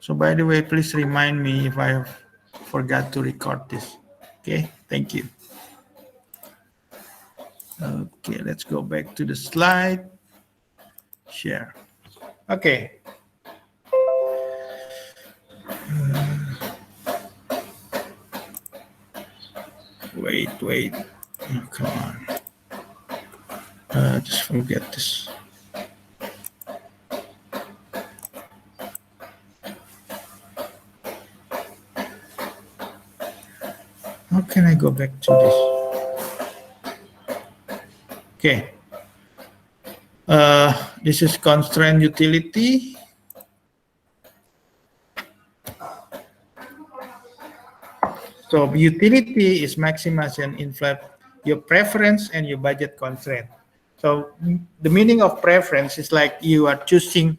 So by the way, please remind me if I have forgot to record this. Okay, thank you. Okay, let's go back to the slide. Share. Okay. Wait. Oh, come on. Just forget this. How can I go back to this? Okay. This is constraint utility. So utility is maximizing inflate your preference and your budget constraint. So the meaning of preference is like you are choosing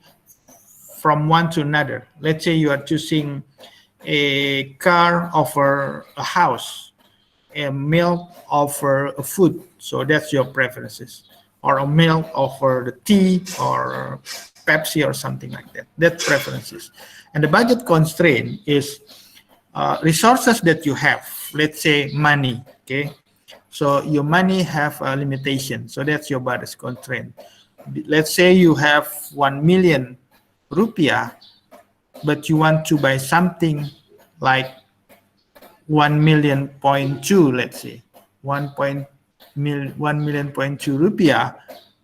from one to another. Let's say you are choosing a car over a house, a milk over a food. So that's your preferences. Or a milk over the tea or Pepsi or something like that. That's preferences. And the budget constraint is resources that you have. Let's say money, okay? So your money have a limitation. So that's your budget constraint. Let's say you have 1 million rupiah, but you want to buy something like 1 million point two, let's say 1 million point two rupiah.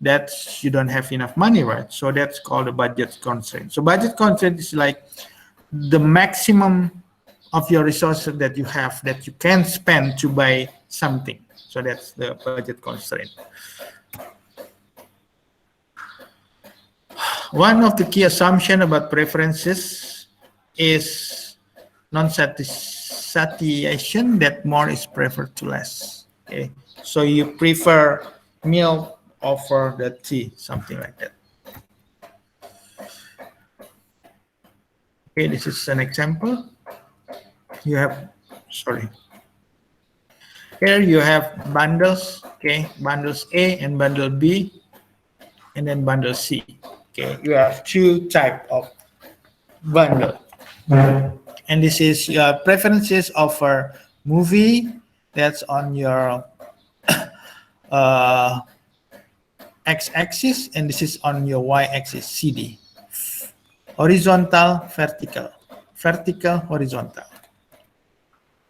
That's you don't have enough money, right? So that's called a budget constraint. So budget constraint is like the maximum of your resources that you have that you can spend to buy something. So that's the budget constraint. One of the key assumptions about preferences is non-satisfaction, that more is preferred to less. Okay, so you prefer milk over the tea, something like that. Okay, this is an example. You have, sorry. Here you have bundles, okay, bundles A and bundle B, and then bundle C. Okay, you have two type of bundle. And this is your preferences of a movie that's on your x-axis, and this is on your y-axis, CD. Horizontal, vertical, horizontal.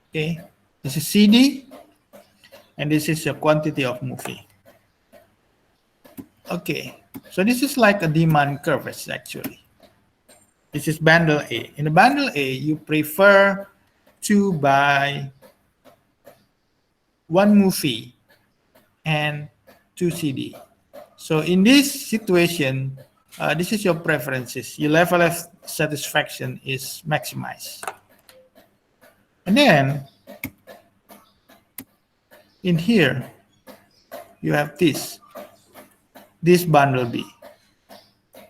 Okay, this is CD, and this is your quantity of movie. Okay, so this is like a demand curve actually. This is bundle A. In the bundle A, you prefer to buy 1 movie and 2 CD. So in this situation, this is your preferences. Your level of satisfaction is maximized. And then in here, you have this bundle B.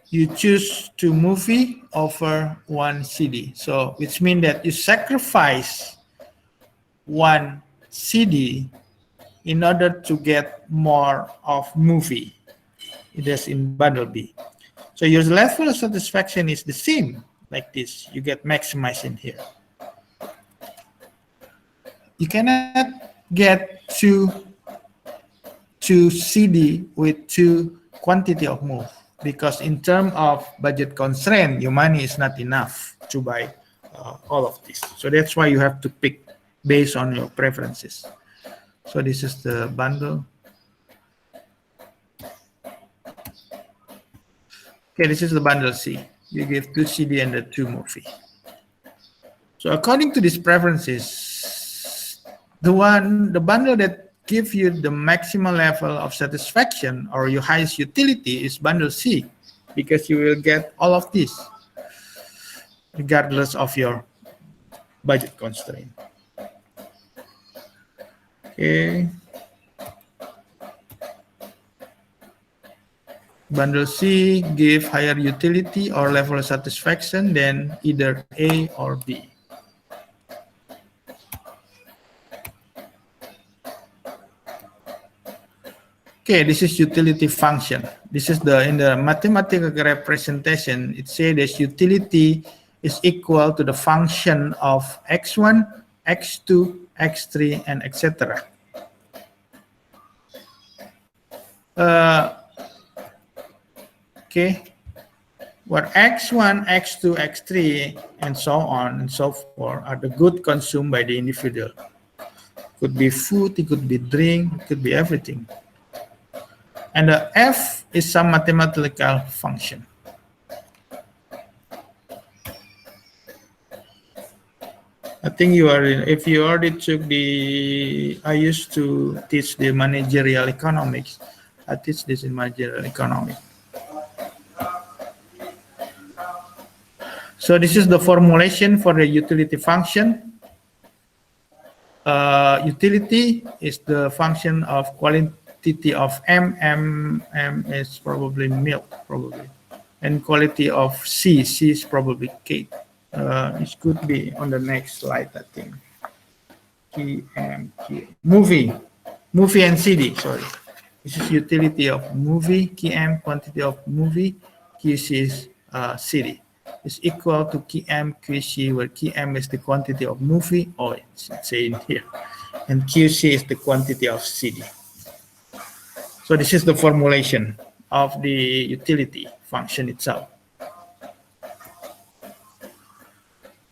You choose 2 movie over 1 CD. So which means that you sacrifice 1 CD in order to get more of movie. It is in bundle B. So your level of satisfaction is the same like this. You get maximized in here. You cannot get 2 CD with 2 quantity of move, because in terms of budget constraint, your money is not enough to buy all of this. So that's why you have to pick based on your preferences. So this is the bundle. Okay, this is the bundle C. You give 2 CD and the 2 movie. So according to these preferences, the bundle that give you the maximum level of satisfaction or your highest utility is bundle C, because you will get all of this regardless of your budget constraint. Okay. Bundle C give higher utility or level of satisfaction than either A or B. Okay, this is utility function. This is in the mathematical representation, it says that utility is equal to the function of x1, x2, x3, and etc. Okay, where x1, x2, x3, and so on and so forth are the good consumed by the individual. Could be food, it could be drink, it could be everything. And the f is some mathematical function. I think you are in, if you already took the, I used to teach the managerial economics. I teach this in managerial economics. So this is the formulation for the utility function. Utility is the function of quantity of M. M is probably milk, probably. And quality of C is probably cake. It could be on the next slide, I think. Movie and CD, sorry. This is utility of movie, KM, quantity of movie, QC is CD. Is equal to KM, QC, where KM is the quantity of movie, or it's saying here, and QC is the quantity of CD. So this is the formulation of the utility function itself.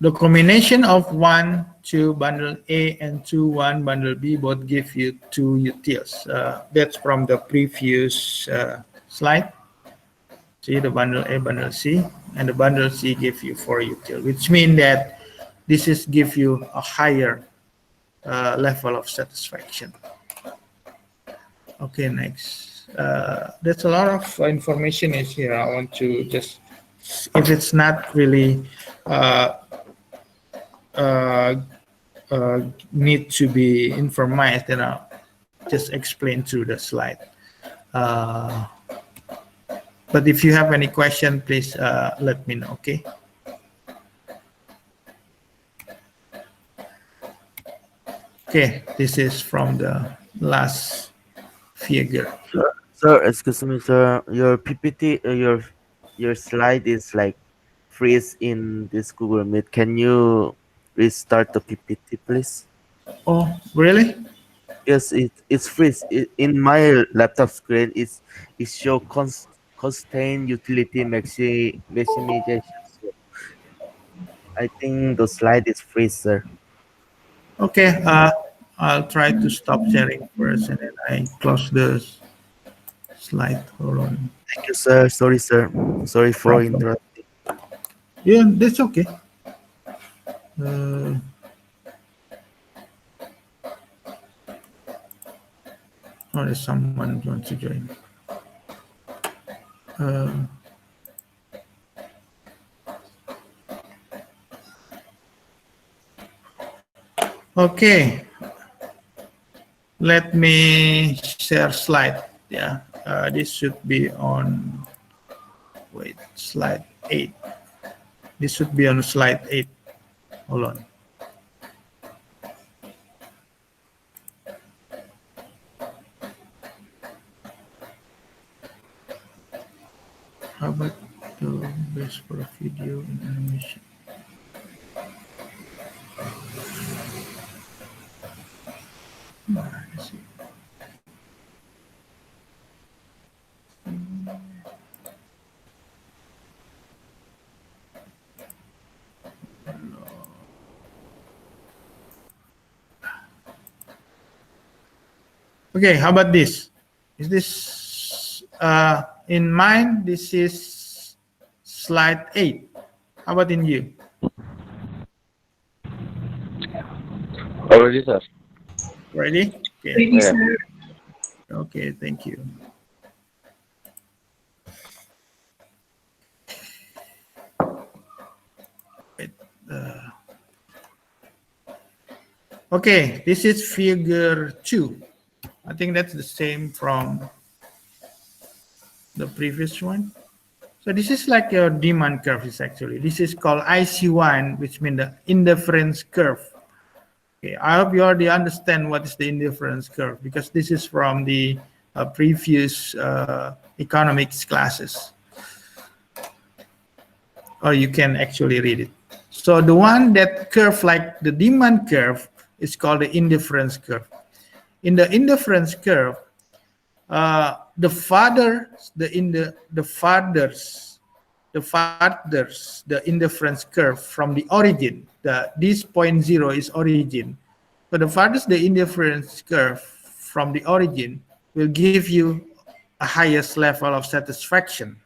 The combination of 1, 2 bundle A and 2, 1 bundle B both give you 2 utils. That's from the previous slide. See the bundle A, bundle C, and the bundle C give you 4 util, which means that this is give you a higher level of satisfaction. Okay, next. That's a lot of information is here. I want to just, if it's not really need to be informed, then I'll just explain through the slide. But if you have any question, please let me know, okay? Okay, this is from the last figure. Sir, excuse me, sir. Your PPT, your slide is like freeze in this Google Meet. Can you restart the PPT, please? Oh, really? Yes, it's freeze. In my laptop screen, it show constraint utility maximization. So I think the slide is freeze, sir. Okay, I'll try to stop sharing first, and then I close the slide. Hold on. Thank you, sir. Sorry, sir. Sorry for interrupting. Yeah, that's okay. Oh, there's someone who wants to join. Okay, let me share slide. Yeah, this should be on, wait, slide 8. This should be on slide 8. Hold on. How about the best for a video and animation? Let's see. Okay, how about this? Is this in mine? This is slide 8. How about in you? Already, sir. Ready? Okay. Ready, sir. Okay, thank you. Okay, this is figure 2. I think that's the same from the previous one. So this is like your demand curve is actually. This is called IC1, which means the indifference curve. Okay, I hope you already understand what is the indifference curve, because this is from the previous economics classes. Or you can actually read it. So the one that curve like the demand curve is called the indifference curve. In the indifference curve, the farthest the indifference curve from the origin, this point zero is origin. So the farthest the indifference curve from the origin will give you a highest level of satisfaction.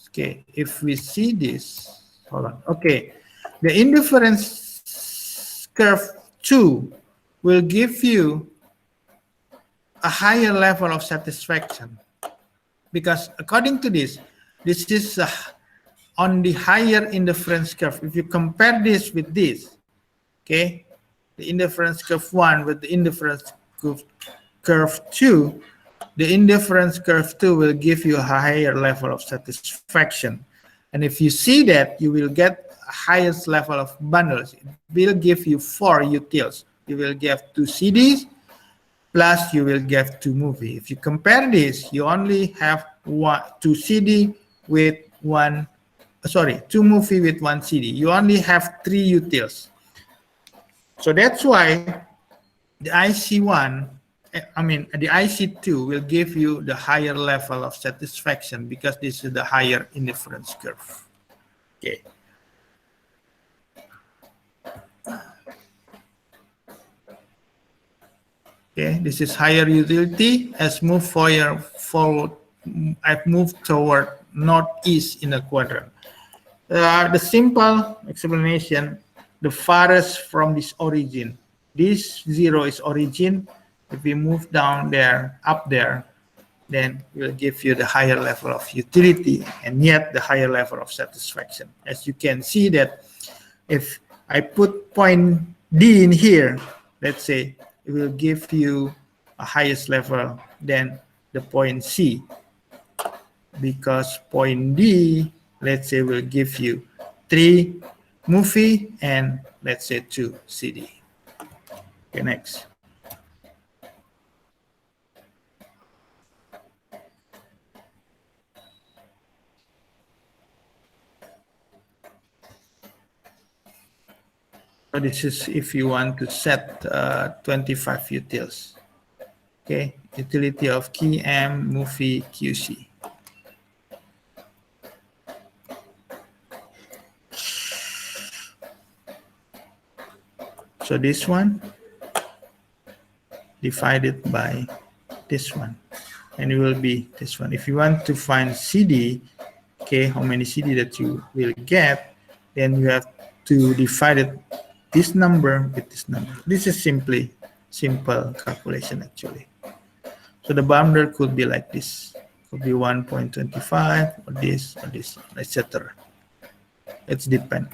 Okay, if we see this, hold on. Okay, the indifference curve 2 will give you a higher level of satisfaction, because according to this is on the higher indifference curve. If you compare this with this, okay, the indifference curve 1 with the indifference curve 2, the indifference curve 2 will give you a higher level of satisfaction. And if you see that, you will get a highest level of bundles. It will give you 4 utils. You will get 2 CDs, plus you will get 2 movies. If you compare this, you only have 2 CD with 2 movie with 1 CD. You only have 3 utils. So that's why the IC1, the IC2 will give you the higher level of satisfaction, because this is the higher indifference curve. Okay. Okay, this is higher utility. I've moved toward northeast in a quadrant. The simple explanation, the farthest from this origin. This 0 is origin. If we move down there, up there, then it will give you the higher level of utility and yet the higher level of satisfaction. As you can see that if I put point D in here, let's say, it will give you a highest level than the point C, because point D, let's say, will give you 3 movie and let's say 2 CD. Okay, next. So this is if you want to set 25 utils. Okay, utility of key M, movie, QC. So this one divided by this one, and it will be this one. If you want to find CD, okay, how many CD that you will get, then you have to divide it, this number with this number. This is simple calculation actually. So the boundary could be like this, could be 1.25 or this, etc. It's depend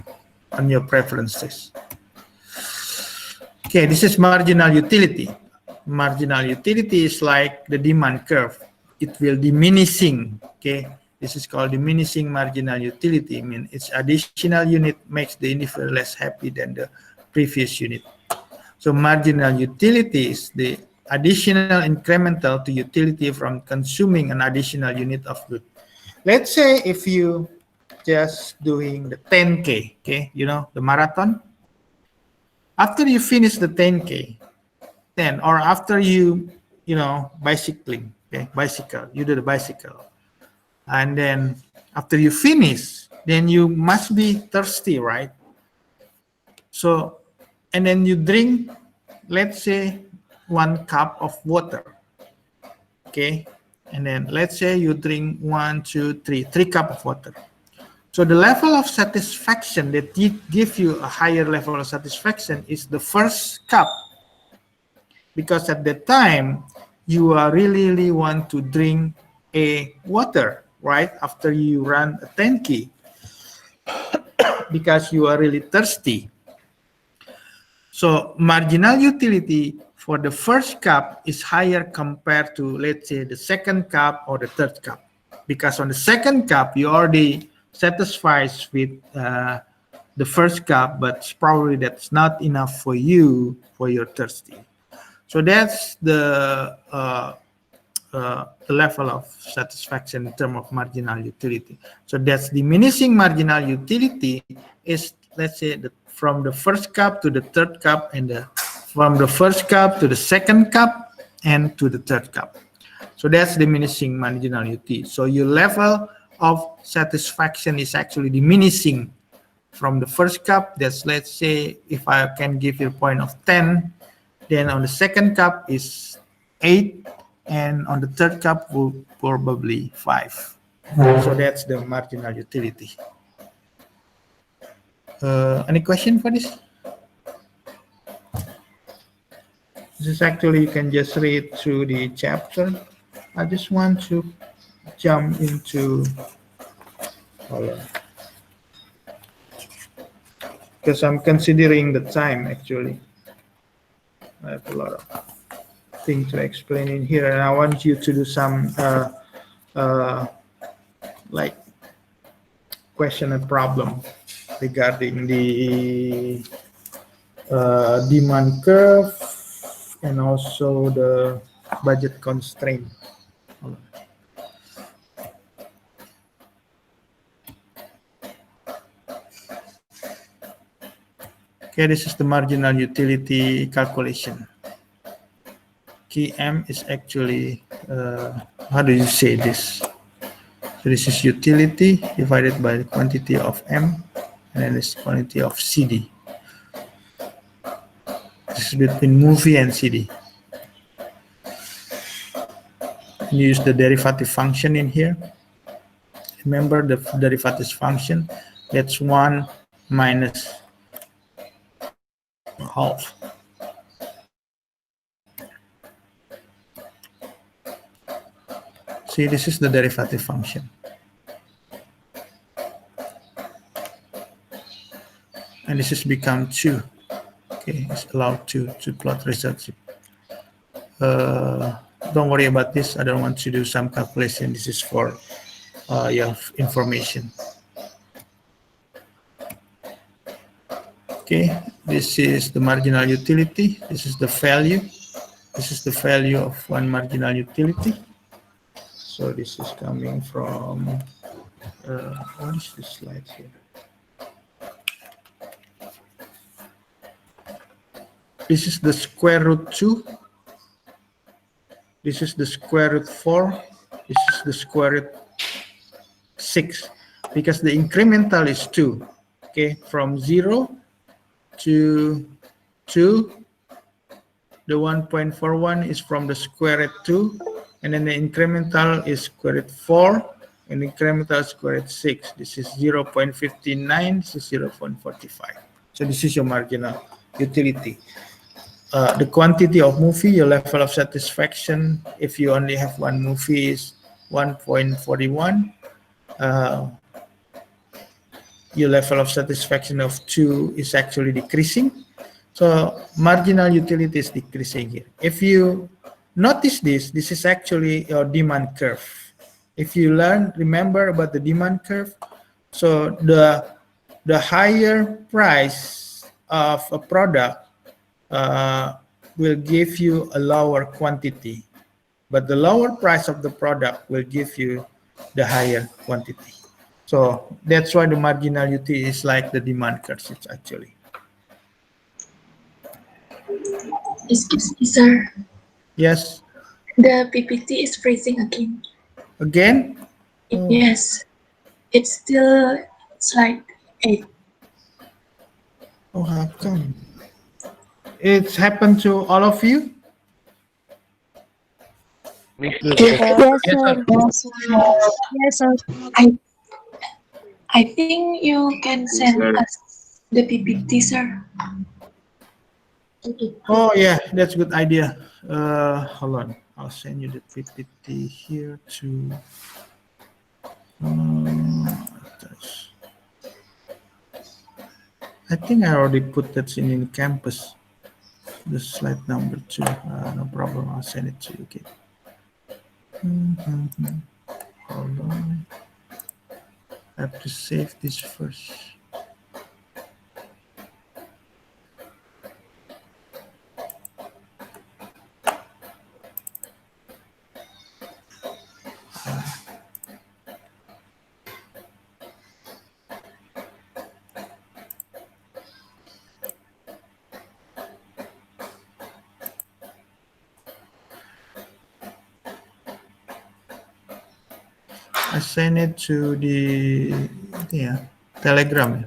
on your preferences. Okay, this is marginal utility. Marginal utility is like the demand curve. It will diminishing. Okay, this is called diminishing marginal utility. I mean, its additional unit makes the individual less happy than the previous unit. So marginal utility is the additional incremental to utility from consuming an additional unit of good. Let's say if you just doing the 10K, okay, you know, the marathon. After you finish the 10K, then, or after you know, bicycling, okay, you do the bicycle. And then after you finish, then you must be thirsty, right? So, and then you drink, let's say, 1 cup of water, okay? And then let's say you drink 1, 2, 3 cups of water. So the level of satisfaction that give you a higher level of satisfaction is the first cup, because at that time you are really want to drink a water, right? After you run a 10K, because you are really thirsty. So marginal utility for the first cup is higher compared to, let's say, the second cup or the third cup, because on the second cup you already satisfied with the first cup, but probably that's not enough for you for your thirsty. So that's the the level of satisfaction in terms of marginal utility. So that's diminishing marginal utility is, let's say, from the first cup to the third cup, and from the first cup to the second cup and to the third cup. So that's diminishing marginal utility. So your level of satisfaction is actually diminishing from the first cup. That's, let's say, if I can give you a point of 10, then on the second cup is 8, and on the third cup will probably 5. So that's the marginal utility. Any question for this? This is actually, you can just read through the chapter. I just want to jump into, because I'm considering the time actually. I have a lot of things to explain in here, and I want you to do some like question and problem regarding the demand curve and also the budget constraint. Okay, this is the marginal utility calculation. Key M is actually, how do you say this? So this is utility divided by the quantity of M, and then this quantity of CD. This is between movie and CD. And you use the derivative function in here. Remember the derivative function, that's 1 minus half. See, this is the derivative function. And this has become 2. Okay, it's allowed to plot results. Don't worry about this. I don't want to do some calculation. This is for your information. Okay, this is the marginal utility. This is the value. This is the value of one marginal utility. So this is coming from, what is this slide here? This is the square root 2. This is the square root 4. This is the square root 6. Because the incremental is 2. Okay, from 0 to 2. The 1.41 is from the square root 2. And then the incremental is square root 4. And the incremental is square root 6. This is 0.59. This is 0.45. So this is your marginal utility. The quantity of movie, your level of satisfaction, if you only have one movie, is 1.41. Your level of satisfaction of 2 is actually decreasing. So marginal utility is decreasing here. If you notice this, this is actually your demand curve. If you remember about the demand curve, so the higher price of a product will give you a lower quantity, but the lower price of the product will give you the higher quantity. So that's why the marginal utility is like the demand curve. It's actually. Excuse me, sir. Yes. The PPT is freezing again. Again? Oh. Yes. It's still slide 8. Oh, how come? It's happened to all of you? Me too. Yes, Yes, sir. Yes, sir. I think you can send us the PPT, sir. Oh yeah, that's a good idea. Hold on, I'll send you the PPT here to. I think I already put that in campus. The slide number 2. No problem. I'll send it to you. Okay. Hold on. I have to save this first. I send it to the Telegram.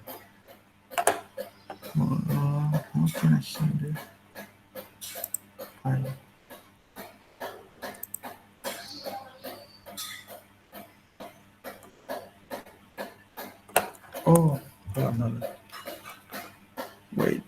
How can I send it? File. Oh, no. Wait.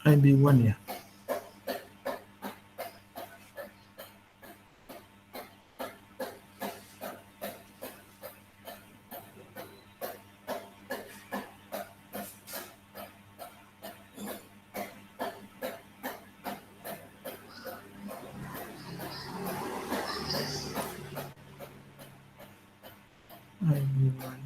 IB1 ya. IB1.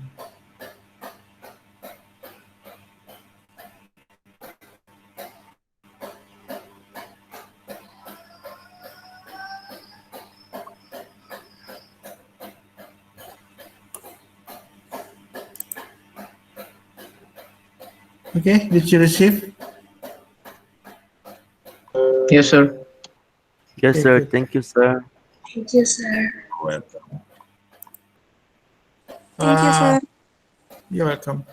Okay, did you receive? Yes, sir. Yes, Okay, sir. good. Thank you, sir. Thank you, sir. Welcome. Thank you, sir. You're welcome.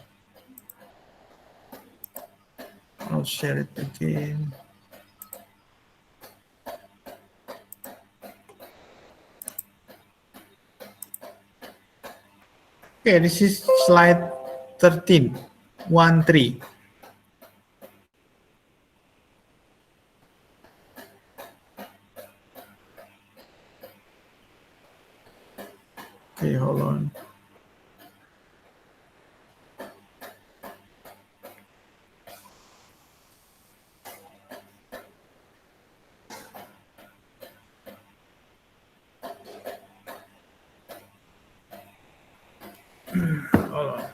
I'll share it again. Okay, this is slide 13. 1-3. Okay, hold on. Hold on.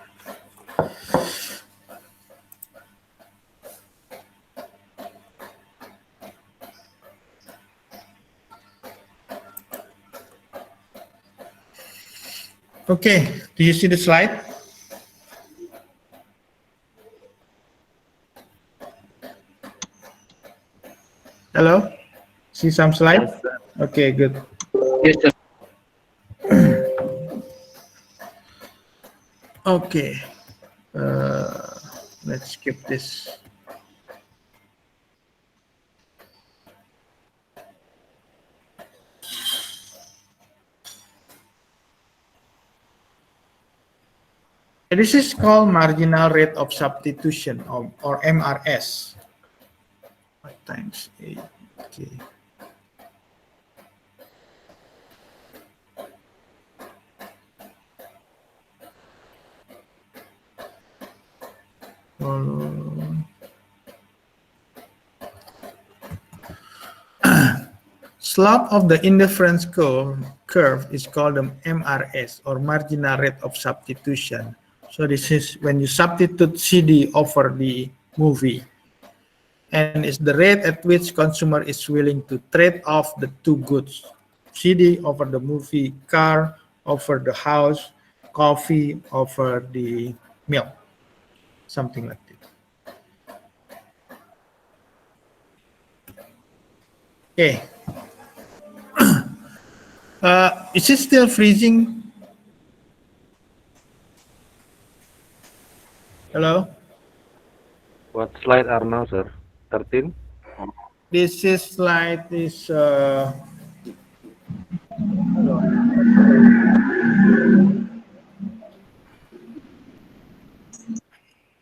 Okay, do you see the slide? Hello? See some slide? Yes, sir. Okay, good. Yes, sir. Okay. Let's skip this. This is called marginal rate of substitution, or MRS. 5 times 8. Okay. Follow. Slope of the indifference curve is called the MRS, or marginal rate of substitution. So this is when you substitute CD over the movie, and it's the rate at which consumer is willing to trade off the two goods: CD over the movie, car over the house, coffee over the milk, something like that. Okay. Is it still freezing? Hello? What slide are now, sir? 13? This is slide is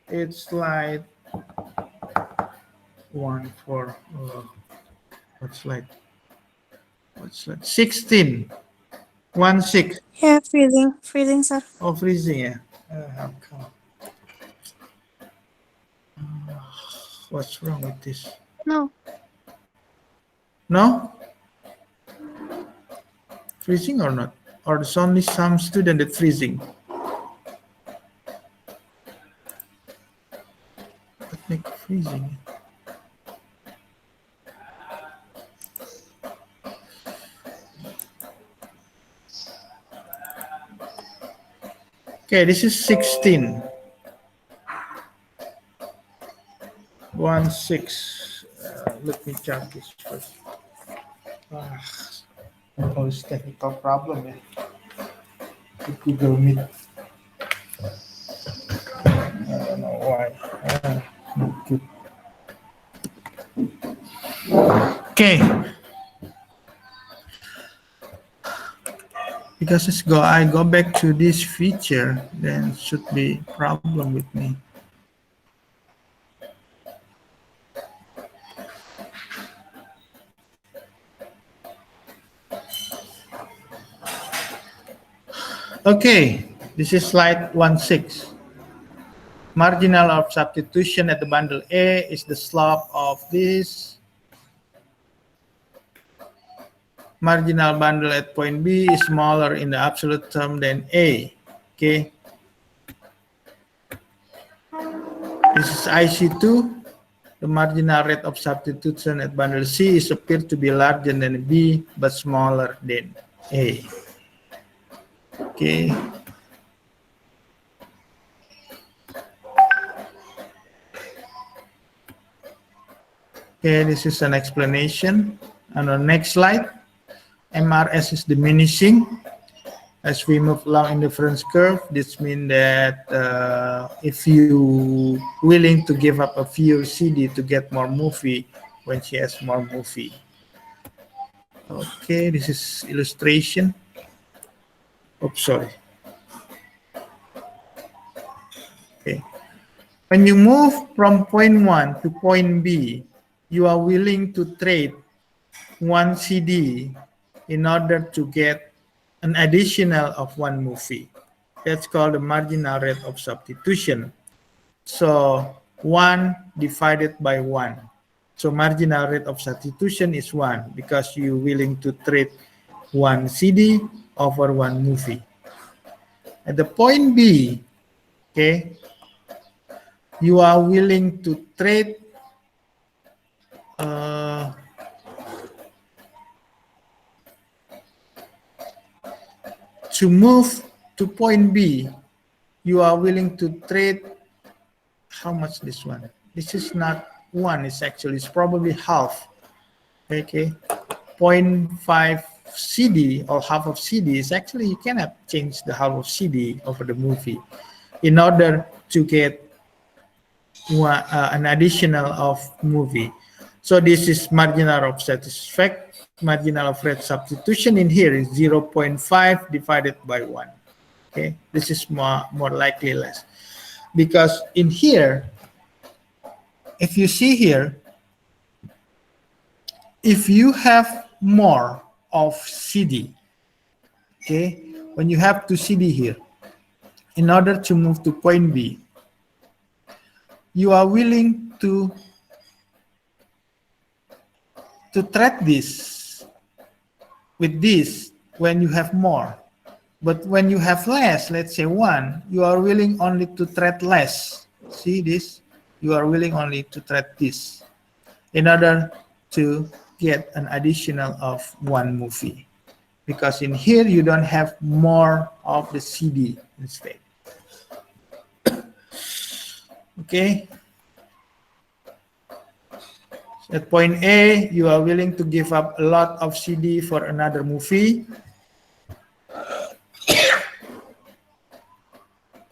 it's slide 1 for what slide? What's that? 16. 16. Yeah, freezing, sir. Oh, freezing, yeah. How come? What's wrong with this? No. No? Freezing or not? Or there's only some student that freezing? What make freezing? Okay, this is 16. 16. Let me check this first. Always technical problem, eh? With Google Meet. I don't know why. Not good. Okay. Because I go back to this feature, then should be problem with me. Okay, this is slide 16. Marginal of substitution at the bundle A is the slope of this. Marginal bundle at point B is smaller in the absolute term than A. Okay. This is IC2. The marginal rate of substitution at bundle C is appeared to be larger than B but smaller than A. Okay. Okay, this is an explanation. On the next slide, MRS is diminishing as we move along inference curve. This means that if you willing to give up a few CD to get more movie when she has more movie. Okay, this is illustration. Oops, sorry. Okay. When you move from point 1 to point B, you are willing to trade one CD in order to get an additional of one movie. That's called the marginal rate of substitution. So 1 divided by 1. So marginal rate of substitution is 1 because you're willing to trade one CD over one movie. At the point B, okay, you are willing to trade to move to point B, you are willing to trade how much this one? This is not 1, it's probably half. Okay, 0.5 CD or half of CD is actually, you cannot change the half of CD over the movie in order to get one, an additional of movie. So this is marginal of satisfaction. Marginal of rate substitution in here is 0.5 divided by 1. Okay, this is more likely less. Because in here, if you see here, if you have more of CD, okay, when you have 2 CD here, in order to move to point B, you are willing to trade this with this when you have more. But when you have less, let's say 1, you are willing only to trade less. See this? You are willing only to trade this in order to get an additional of 1 movie. Because in here, you don't have more of the CD instead. Okay? At point A, you are willing to give up a lot of CD for another movie.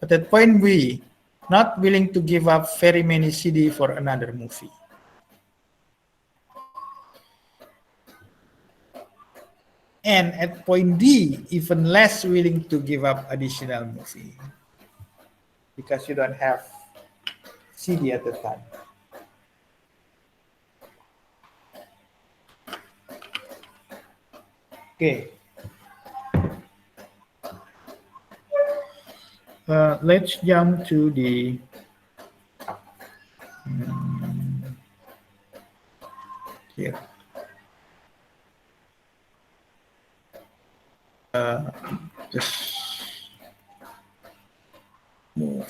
But at point B, not willing to give up very many CD for another movie. And at point D, even less willing to give up additional movie. Because you don't have CD at the time. Okay. Let's jump to the here. Just move.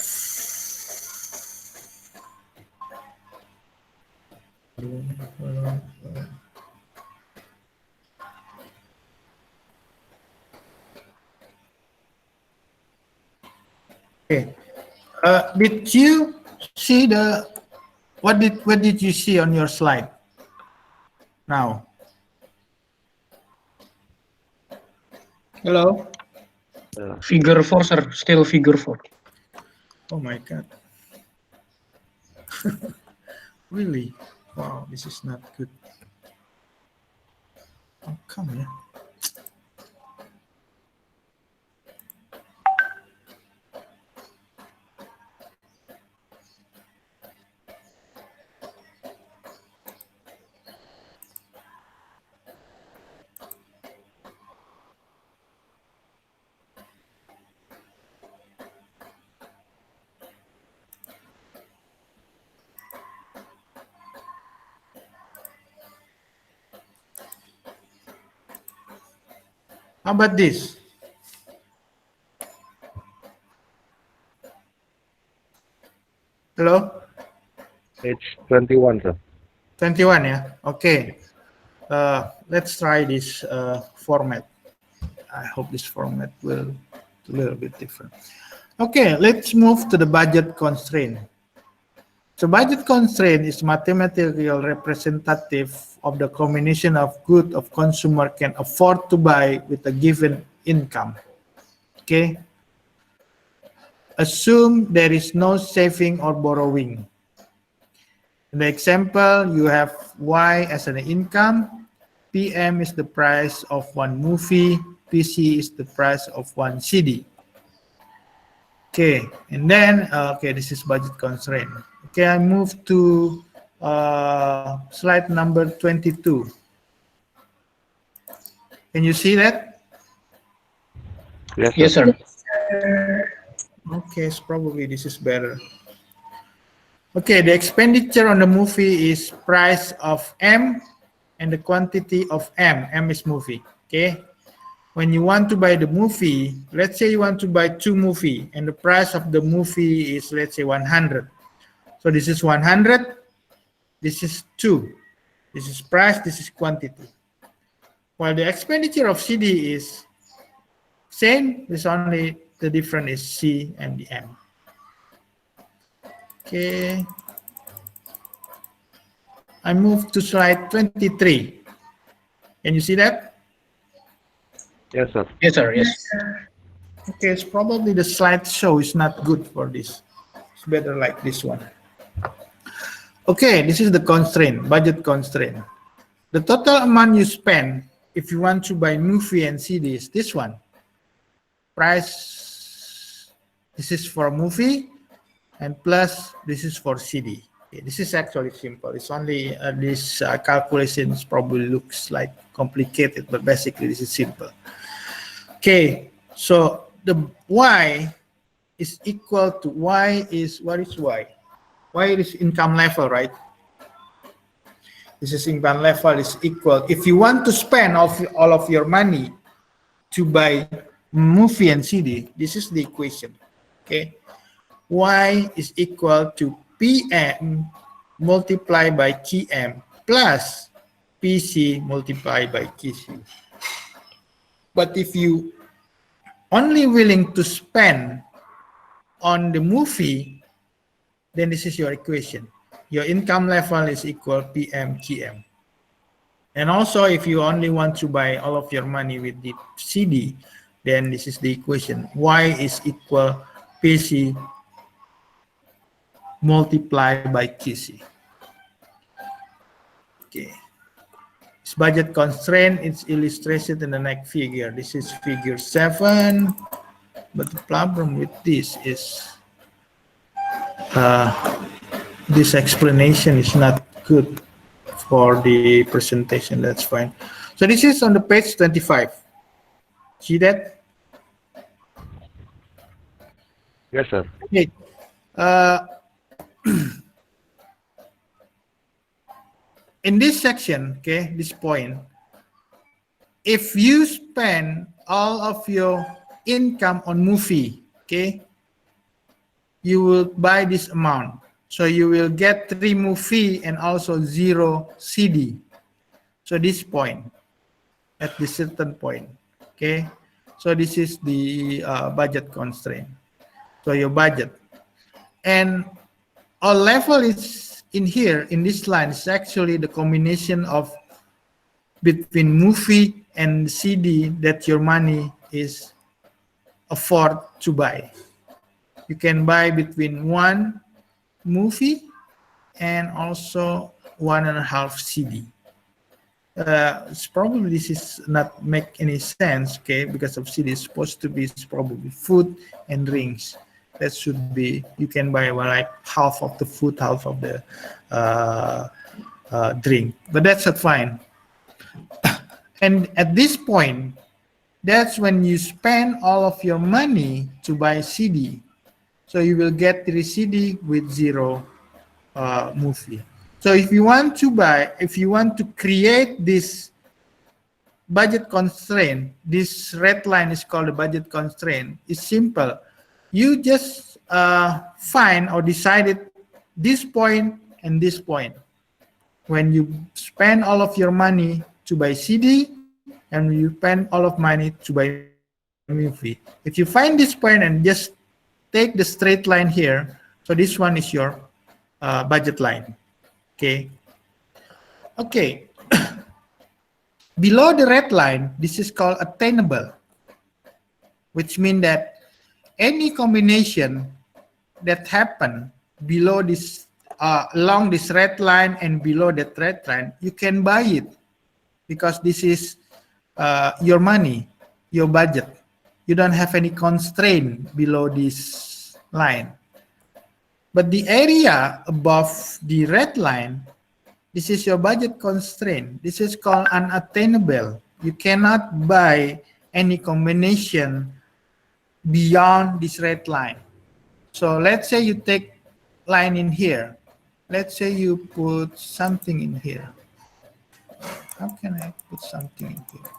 Okay. Did you see what did you see on your slide now? Hello? Figure 4, sir. Still figure 4. Oh my God. Really? Wow, this is not good. How come, yeah? How about this? Hello? Page 21, sir. 21, yeah? Okay. Let's try this format. I hope this format will be a little bit different. Okay, let's move to the budget constraint. So budget constraint is mathematically representative of the combination of goods of consumer can afford to buy with a given income. Okay. Assume there is no saving or borrowing. In the example, you have Y as an income, PM is the price of one movie, PC is the price of one CD. Okay, and then, okay, this is budget constraint. Okay, I move to slide number 22. Can you see that? Yes, sir. Okay, so probably this is better. Okay, the expenditure on the movie is price of M and the quantity of M. M is movie, okay? When you want to buy the movie, let's say you want to buy 2 movies and the price of the movie is, let's say, 100. So this is 100, this is 2. This is price, this is quantity. While the expenditure of CD is same, there's only the difference is C and the M. Okay. I move to slide 23. Can you see that? Yes, sir. Yes, sir. Yes. Okay, it's probably the slideshow is not good for this. It's better like this one. Okay, this is the constraint, budget constraint. The total amount you spend if you want to buy movie and CD is this one. Price, this is for movie, and plus this is for CD. Okay, this is actually simple. It's only this calculations probably looks like complicated, but basically this is simple. Okay, so the Y is equal to Y is, what is Y? Y is income level, right? This is income level is equal. If you want to spend all of your money to buy movie and CD, this is the equation, okay? Y is equal to PM multiplied by QM plus PC multiplied by QC. But if you only willing to spend on the movie, then this is your equation. Your income level is equal PM QM. And also, if you only want to buy all of your money with the CD, then this is the equation. Y is equal PC multiplied by QC. Okay. This budget constraint is illustrated in the next figure. This is figure 7. But the problem with this is this explanation is not good for the presentation. That's fine. So this is on the page 25. See that? Yes, sir. Okay. In this section, okay, this point, if you spend all of your income on movie, okay, you will buy this amount. So you will get 3 movie and also 0 CD. So this point, at this certain point, okay. So this is the budget constraint. So your budget. And our level is in here, in this line, is actually the combination of between movie and CD that your money is afford to buy. You can buy between 1 movie and also 1.5 CD. It's probably this is not make any sense, okay, because of CD is supposed to be probably food and drinks. That should be, you can buy like half of the food, half of the drink, but that's not fine. And at this point, that's when you spend all of your money to buy CD. So you will get 3 CD with 0 movie. So if you want to buy, if you want to create this budget constraint, this red line is called the budget constraint. It's simple. You just find or decided this point and this point. When you spend all of your money to buy CD and you spend all of money to buy movie. If you find this point and just take the straight line here, so this one is your budget line. Okay. Okay. Below the red line, this is called attainable, which means that any combination that happen below this, along this red line and below that red line, you can buy it because this is your money, your budget. You don't have any constraint below this line. But the area above the red line, this is your budget constraint. This is called unattainable. You cannot buy any combination beyond this red line. So let's say you take line in here. Let's say you put something in here. How can I put something in here?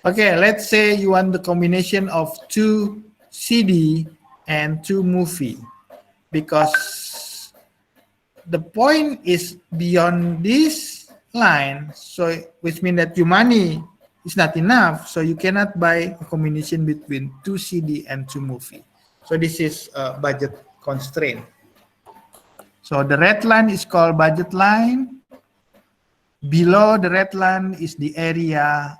Okay, let's say you want the combination of 2 CD and 2 movie, because the point is beyond this line, so which means that your money is not enough, so you cannot buy a combination between 2 CD and 2 movie. So this is a budget constraint. So the red line is called budget line. Below the red line is the area,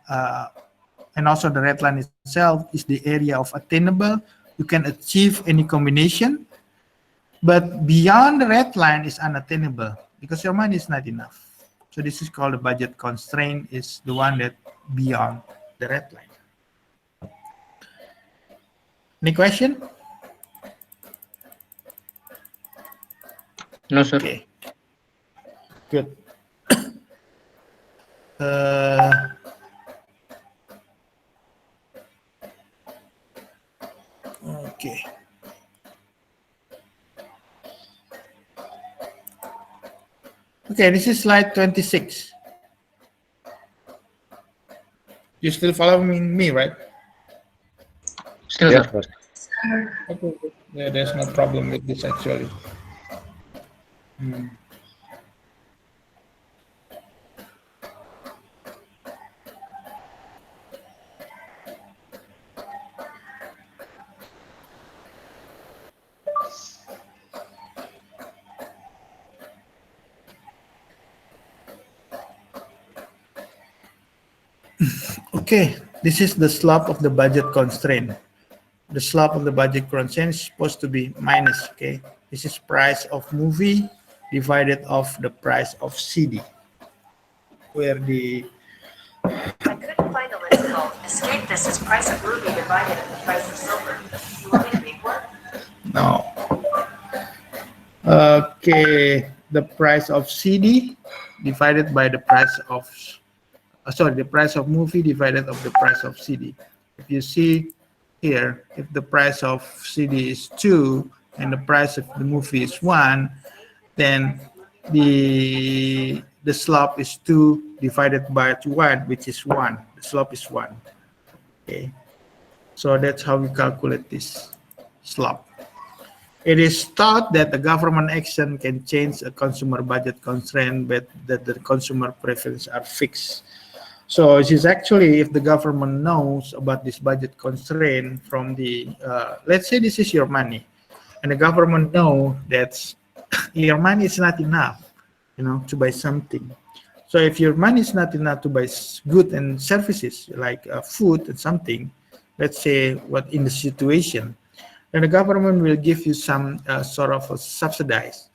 and also the red line itself is the area of attainable. You can achieve any combination, but beyond the red line is unattainable because your money is not enough. So this is called the budget constraint, is the one that beyond the red line. Any question? No, sir. Okay. Good. Okay. Okay, this is slide 26. You still following me, right? Still, Yes, sir. sir. Okay. Yeah, there's no problem with this actually. Okay, this is the slope of the budget constraint. The slope of the budget constraint is supposed to be minus, okay? This is price of movie divided of the price of CD, where the... I couldn't find a list called Escape This is price of movie divided the price of silver. You want me to make one? No. Okay, the price of CD divided by the price of, the price of movie divided of the price of CD. If you see here, if the price of CD is 2 and the price of the movie is 1, then the slope is 2 divided by 1, which is 1. The slope is 1. Okay, so that's how we calculate this slope. It is thought that the government action can change a consumer budget constraint, but that the consumer preferences are fixed. So it is actually, if the government knows about this budget constraint from the, let's say this is your money, and the government know that your money is not enough, to buy something. So if your money is not enough to buy goods and services like food and something, let's say what in the situation, then the government will give you some sort of a subsidize.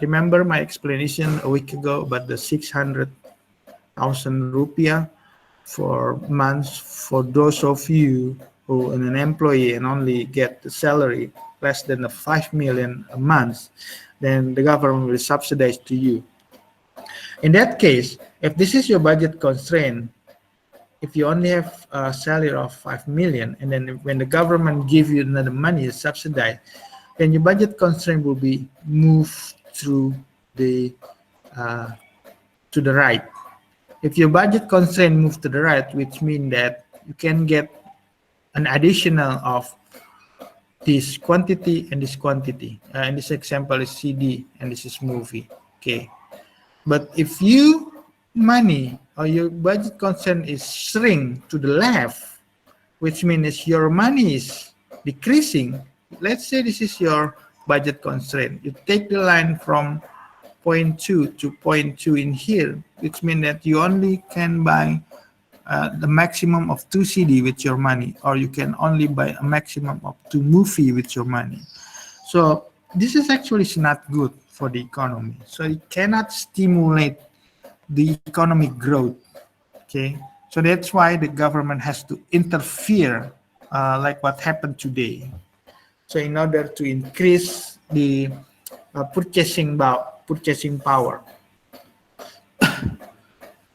Remember my explanation a week ago about the 600,000 rupiah for months for those of you who are an employee and only get the salary less than 5 million a month, then the government will subsidize to you. In that case, if this is your budget constraint, if you only have a salary of 5 million, and then when the government give you another money subsidized, then your budget constraint will be moved through the to the right. If your budget constraint moves to the right, which means that you can get an additional of this quantity and this quantity. In this example is CD and this is movie. Okay, but if you money or your budget constraint is shrink to the left, which means your money is decreasing. Let's say this is your budget constraint. You take the line from point 2 to point 2 in here, which means that you only can buy the maximum of 2 CD with your money, or you can only buy a maximum of 2 movie with your money. So this is actually not good for the economy. So it cannot stimulate the economic growth. Okay, so that's why the government has to interfere, like what happened today. So in order to increase the purchasing power.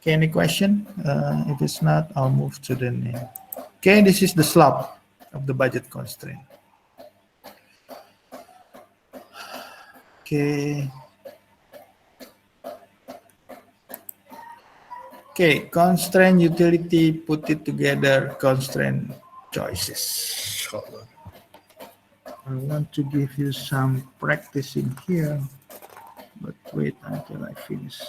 Okay, any question? If it's not, I'll move to the name. Okay, this is the slope of the budget constraint. Okay. Okay, constraint utility, put it together, constraint choices. Hold on. I want to give you some practicing here, but wait until I finish.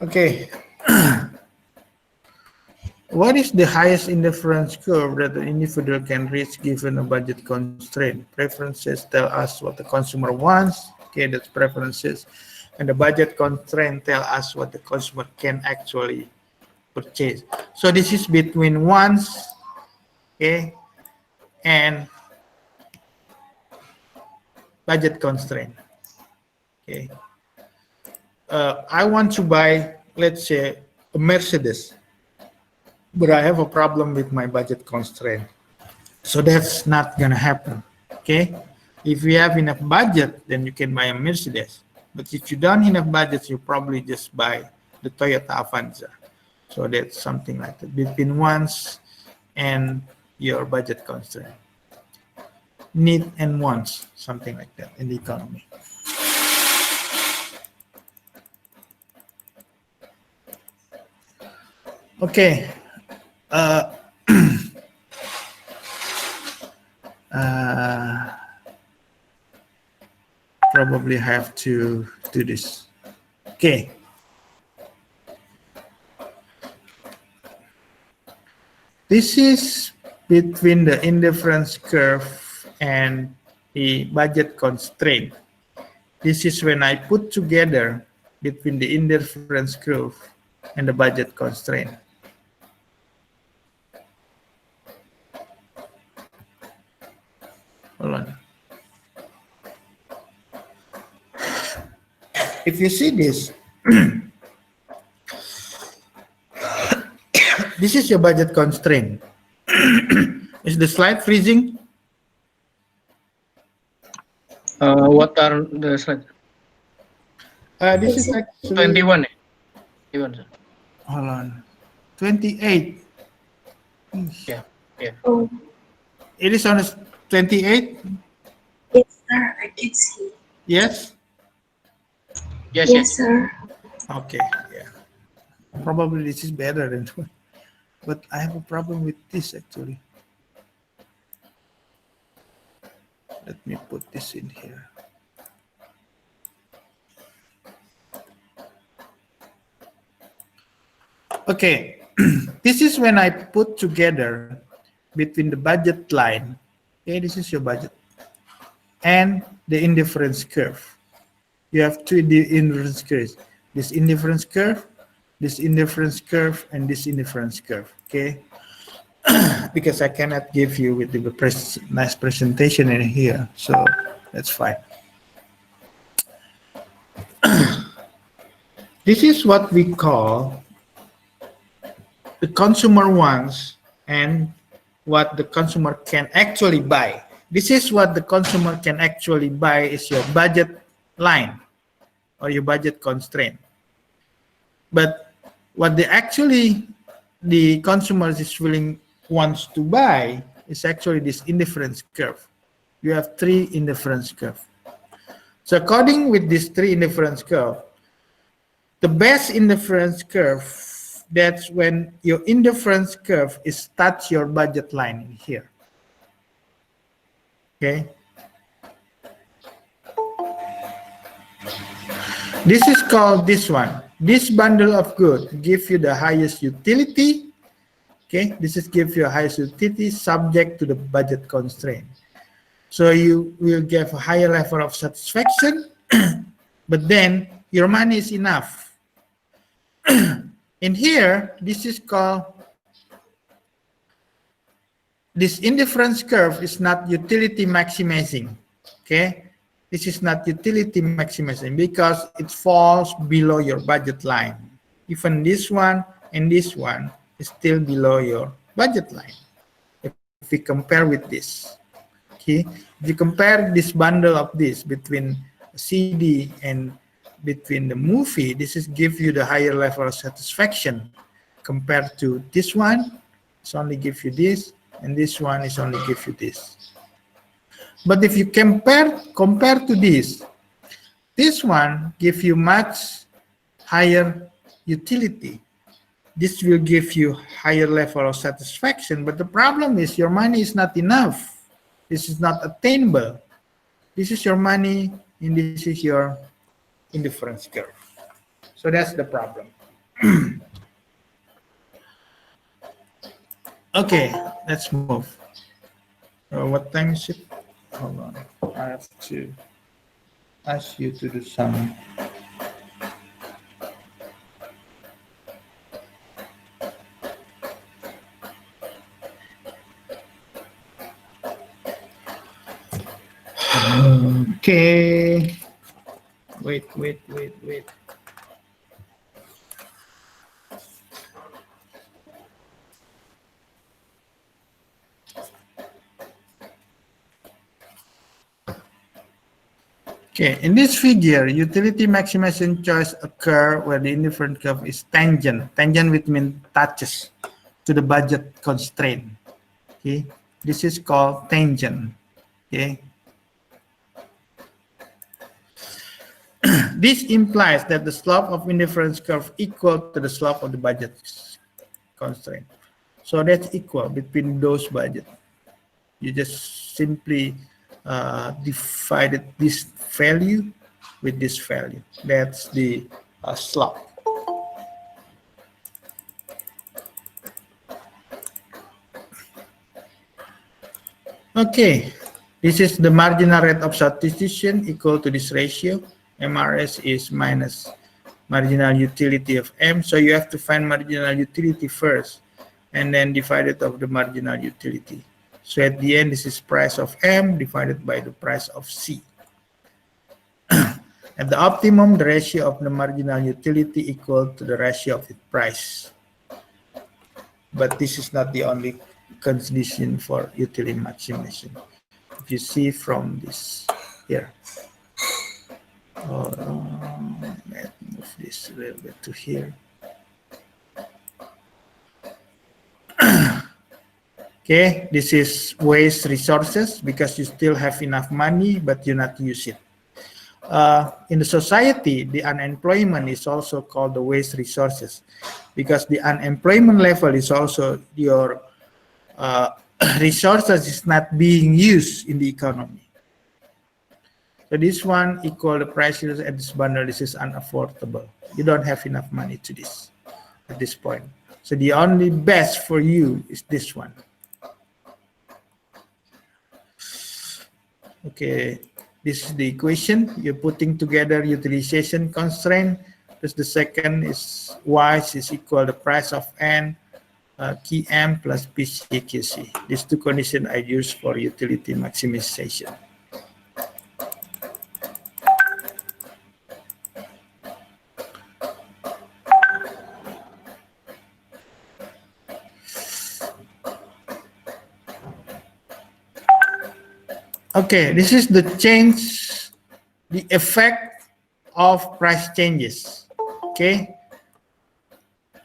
Okay. What is the highest indifference curve that an individual can reach given a budget constraint? Preferences tell us what the consumer wants. Okay, that's preferences. And the budget constraint tell us what the consumer can actually purchase. So this is between wants, okay, and budget constraint. Okay. I want to buy, let's say, a Mercedes, but I have a problem with my budget constraint. So that's not gonna happen. Okay. If you have enough budget, then you can buy a Mercedes. But if you don't have enough budget, you probably just buy the Toyota Avanza. So that's something like that, between wants and your budget constraint. Need and wants, something like that in the economy. Okay. Probably have to do this. Okay. This is between the indifference curve and the budget constraint. This is when I put together between the indifference curve and the budget constraint. Hold on. If you see this, this is your budget constraint. Is the slide freezing? What are the slides? This is actually 21. 21, sir. hold on, 28. Yeah. Oh, It is on 28. yes, sir. I can see. Yes. Yes, Yes, sir. Okay. Yeah. Probably this is better than, but I have a problem with this actually. Let me put this in here. Okay, this is when I put together between the budget line. Okay, this is your budget and the indifference curve. You have two indifference curves. This indifference curve, this indifference curve, and this indifference curve. Okay, because I cannot give you with the nice presentation in here, so that's fine. This is what we call the consumer wants and what the consumer can actually buy. This is what the consumer can actually buy is your budget line or your budget constraint. But what the consumer is wants to buy is actually this indifference curve. You have three indifference curve. So according with these three indifference curve, the best indifference curve, that's when your indifference curve is touch your budget line in here. Okay. This is called this one. This bundle of goods give you the highest utility. Okay, this is give you a highest utility subject to the budget constraint. So you will get a higher level of satisfaction, but then your money is enough. In here, this is called, this indifference curve is not utility maximizing. Okay, this is not utility maximizing because it falls below your budget line. Even this one and this one is still below your budget line. If we compare with this, okay, if you compare this bundle of this between CD and between the movie, this is give you the higher level of satisfaction compared to this one. It's only give you this, and this one is only give you this. But if you compare to this one give you much higher utility. This will give you higher level of satisfaction, but the problem is your money is not enough. This is not attainable. This is your money, and this is your indifference curve. So that's the problem. Okay, let's move. What time is it? Hold on. I have to ask you to do some. Okay. Wait. Okay, in this figure, utility maximization choice occur where the indifference curve is tangent. Tangent which means touches to the budget constraint. Okay, this is called tangent. Okay. This implies that the slope of indifference curve equal to the slope of the budget constraint. So that's equal between those budgets. You just simply divided this value with this value. That's the slope. Okay, this is the marginal rate of substitution equal to this ratio. MRS is minus marginal utility of M. So you have to find marginal utility first and then divide it of the marginal utility. So at the end, this is price of M divided by the price of C. At the optimum, the ratio of the marginal utility equal to the ratio of its price. But this is not the only condition for utility maximization. If you see from this here, let's move this a little bit to here. Okay, this is waste resources because you still have enough money, but you not use it. In the society, the unemployment is also called the waste resources because the unemployment level is also your resources is not being used in the economy. So this one equal the price at this bundle. This is unaffordable. You don't have enough money to this at this point. So the only best for you is this one. Okay, this is the equation. You're putting together utilization constraint. Plus the second is Y is equal to the price of N, key M plus PCQC. These two conditions I use for utility maximization. Okay, this is the change, the effect of price changes. Okay,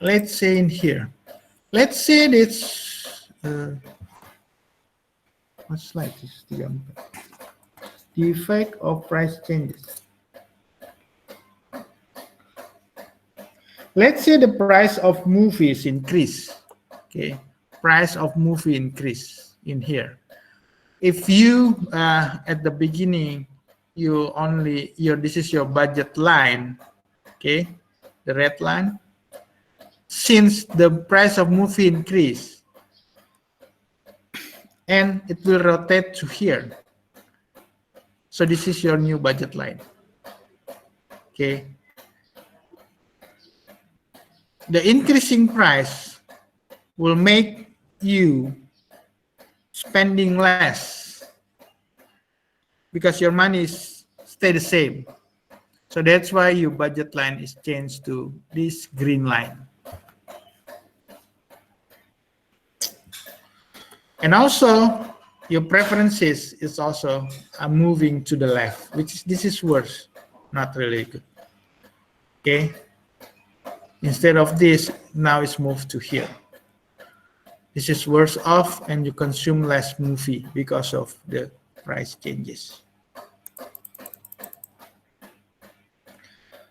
let's say in here, let's say it's what slide is the effect of price changes. Let's say the price of movies increase. Okay, price of movie increase in here. If you at the beginning you only this is your budget line, okay, the red line. Since the price of movie increase, and it will rotate to here. So this is your new budget line. Okay. The increasing price will make you spending less because your money is stay the same. So that's why your budget line is changed to this green line. And also your preferences is also moving to the left, which this is worse, not really good. Okay. Instead of this, now it's moved to here. This is worse off and you consume less movie because of the price changes.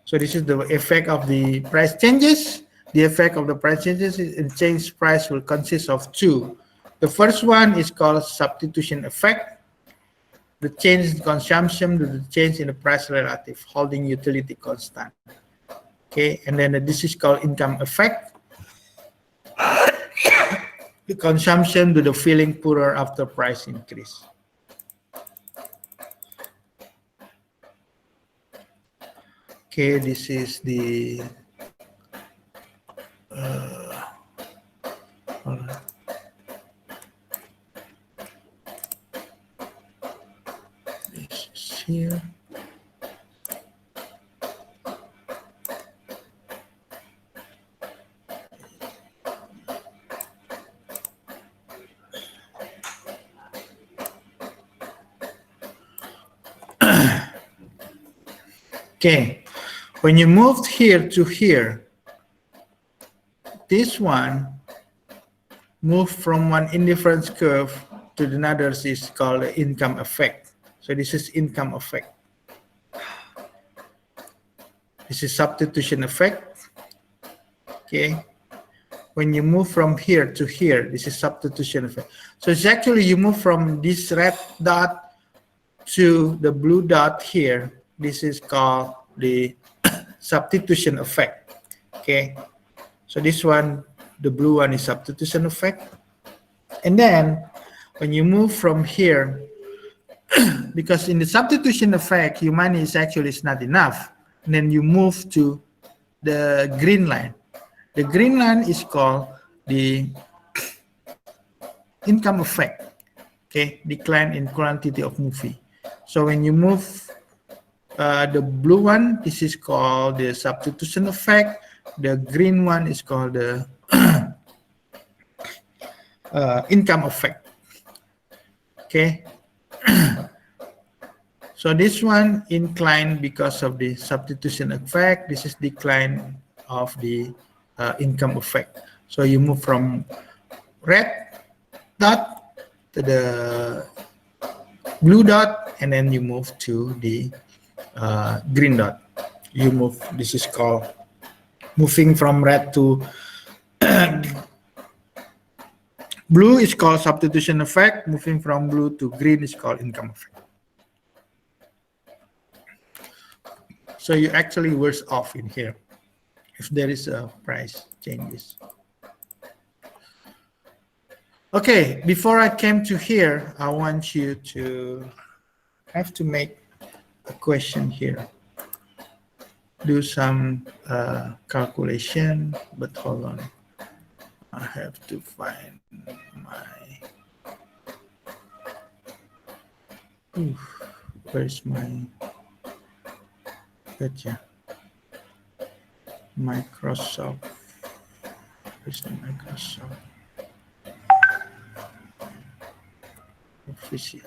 So this is the effect of the price changes. The effect of the price changes in change price will consist of two. The first one is called substitution effect. The change in consumption to the change in the price relative, holding utility constant. Okay, and then this is called income effect. The consumption to the feeling poorer after price increase. Okay, this is the hold on. This is here. Okay, when you moved here to here, this one moved from one indifference curve to another is called the income effect. So this is income effect. This is substitution effect. Okay, when you move from here to here, this is substitution effect. So it's actually you move from this red dot to the blue dot here. This is called the substitution effect. Okay, so this one, the blue one is substitution effect. And then when you move from here, because in the substitution effect, your money is actually not enough. And then you move to the green line. The green line is called the income effect. Okay, decline in quantity of movie. So when you move the blue one, this is called the substitution effect. The green one is called the income effect. Okay. So this one incline because of the substitution effect. This is decline of the income effect. So you move from red dot to the blue dot, and then you move to the green dot. You move. This is called moving from red to blue is called substitution effect. Moving from blue to green is called income effect. So you actually worse off in here if there is a price changes. Okay, before I came to here, I want you to have to make a question here. Do some calculation, but hold on. I have to find my. Where's my? Gotcha. Microsoft. Where's the Microsoft? Official.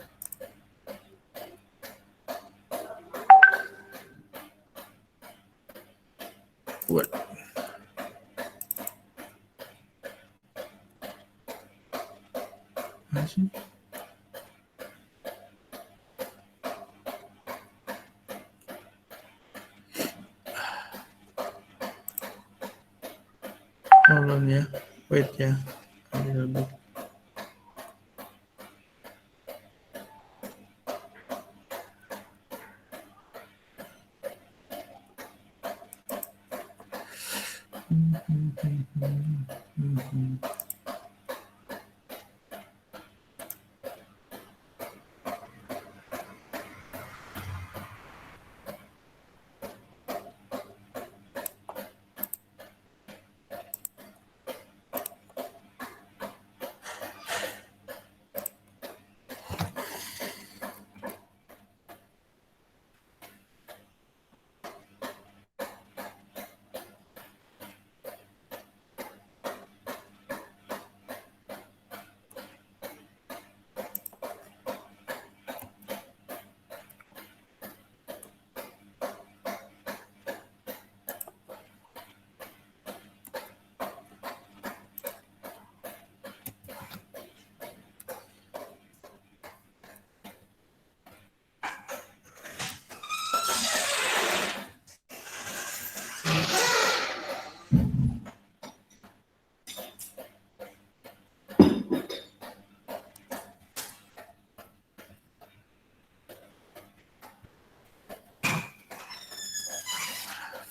What? Hold on, yeah. Wait, yeah. A little bit.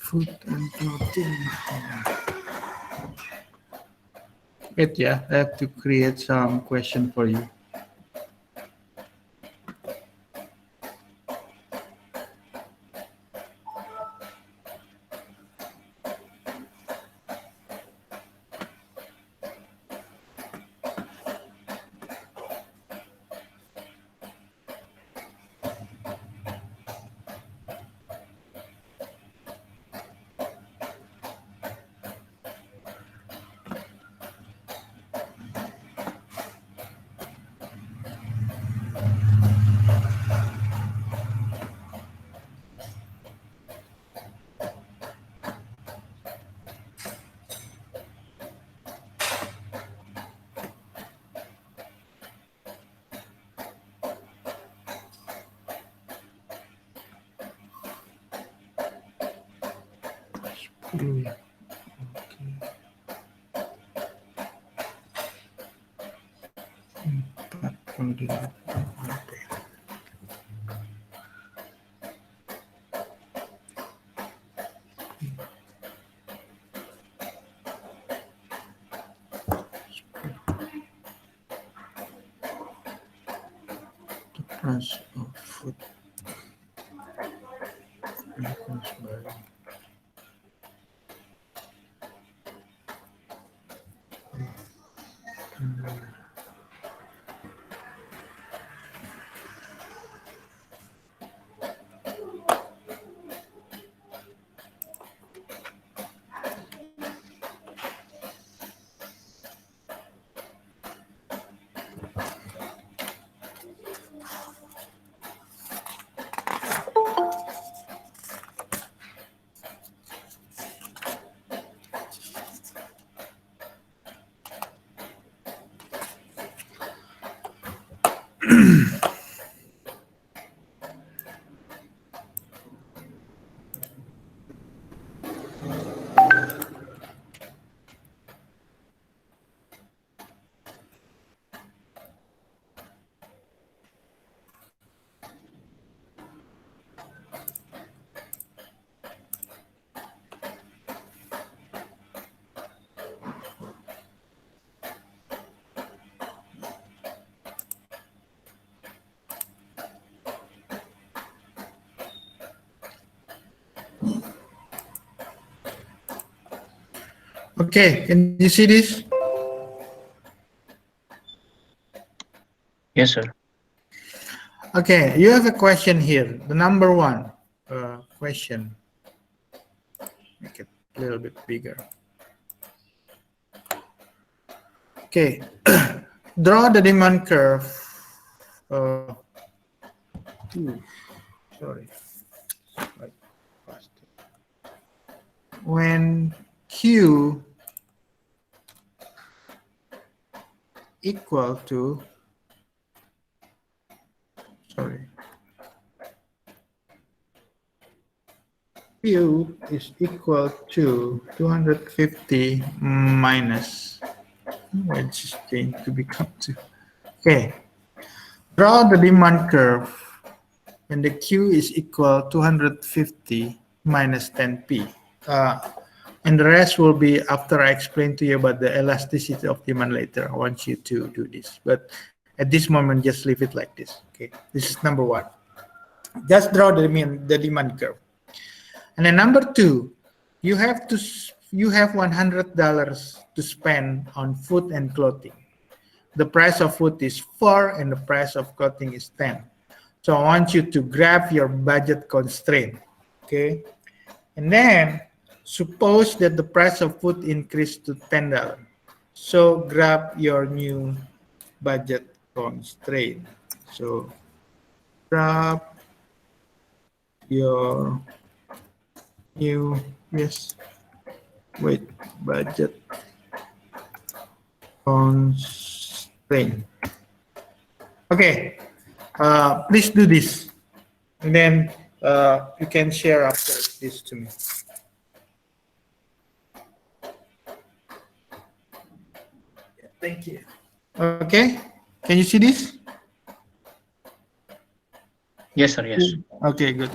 Food and clothing. Wait, yeah, I have to create some question for you. Okay. The price of food equals by Okay, can you see this? Yes, sir. Okay, you have a question here. The number one question. Make it a little bit bigger. Okay, draw the demand curve. Sorry. Like faster. When Q equal to, sorry, Q is equal to 250 minus, which is going to become 2. Okay, draw the demand curve when the Q is equal to 250 minus 10p. And the rest will be after I explain to you about the elasticity of demand later. I want you to do this, but at this moment, just leave it like this. Okay, this is number one. Just draw the demand curve. And then number two, you have $100 to spend on food and clothing. The price of food is 4 and the price of clothing is 10. So I want you to grab your budget constraint. Okay, and then suppose that the price of food increased to $10. So grab your new budget constraint. So grab your new, yes, wait, budget constraint. Okay, please do this. And then you can share after this to me. Thank you. Okay, can you see this? Yes, sir. Yes. Okay, good.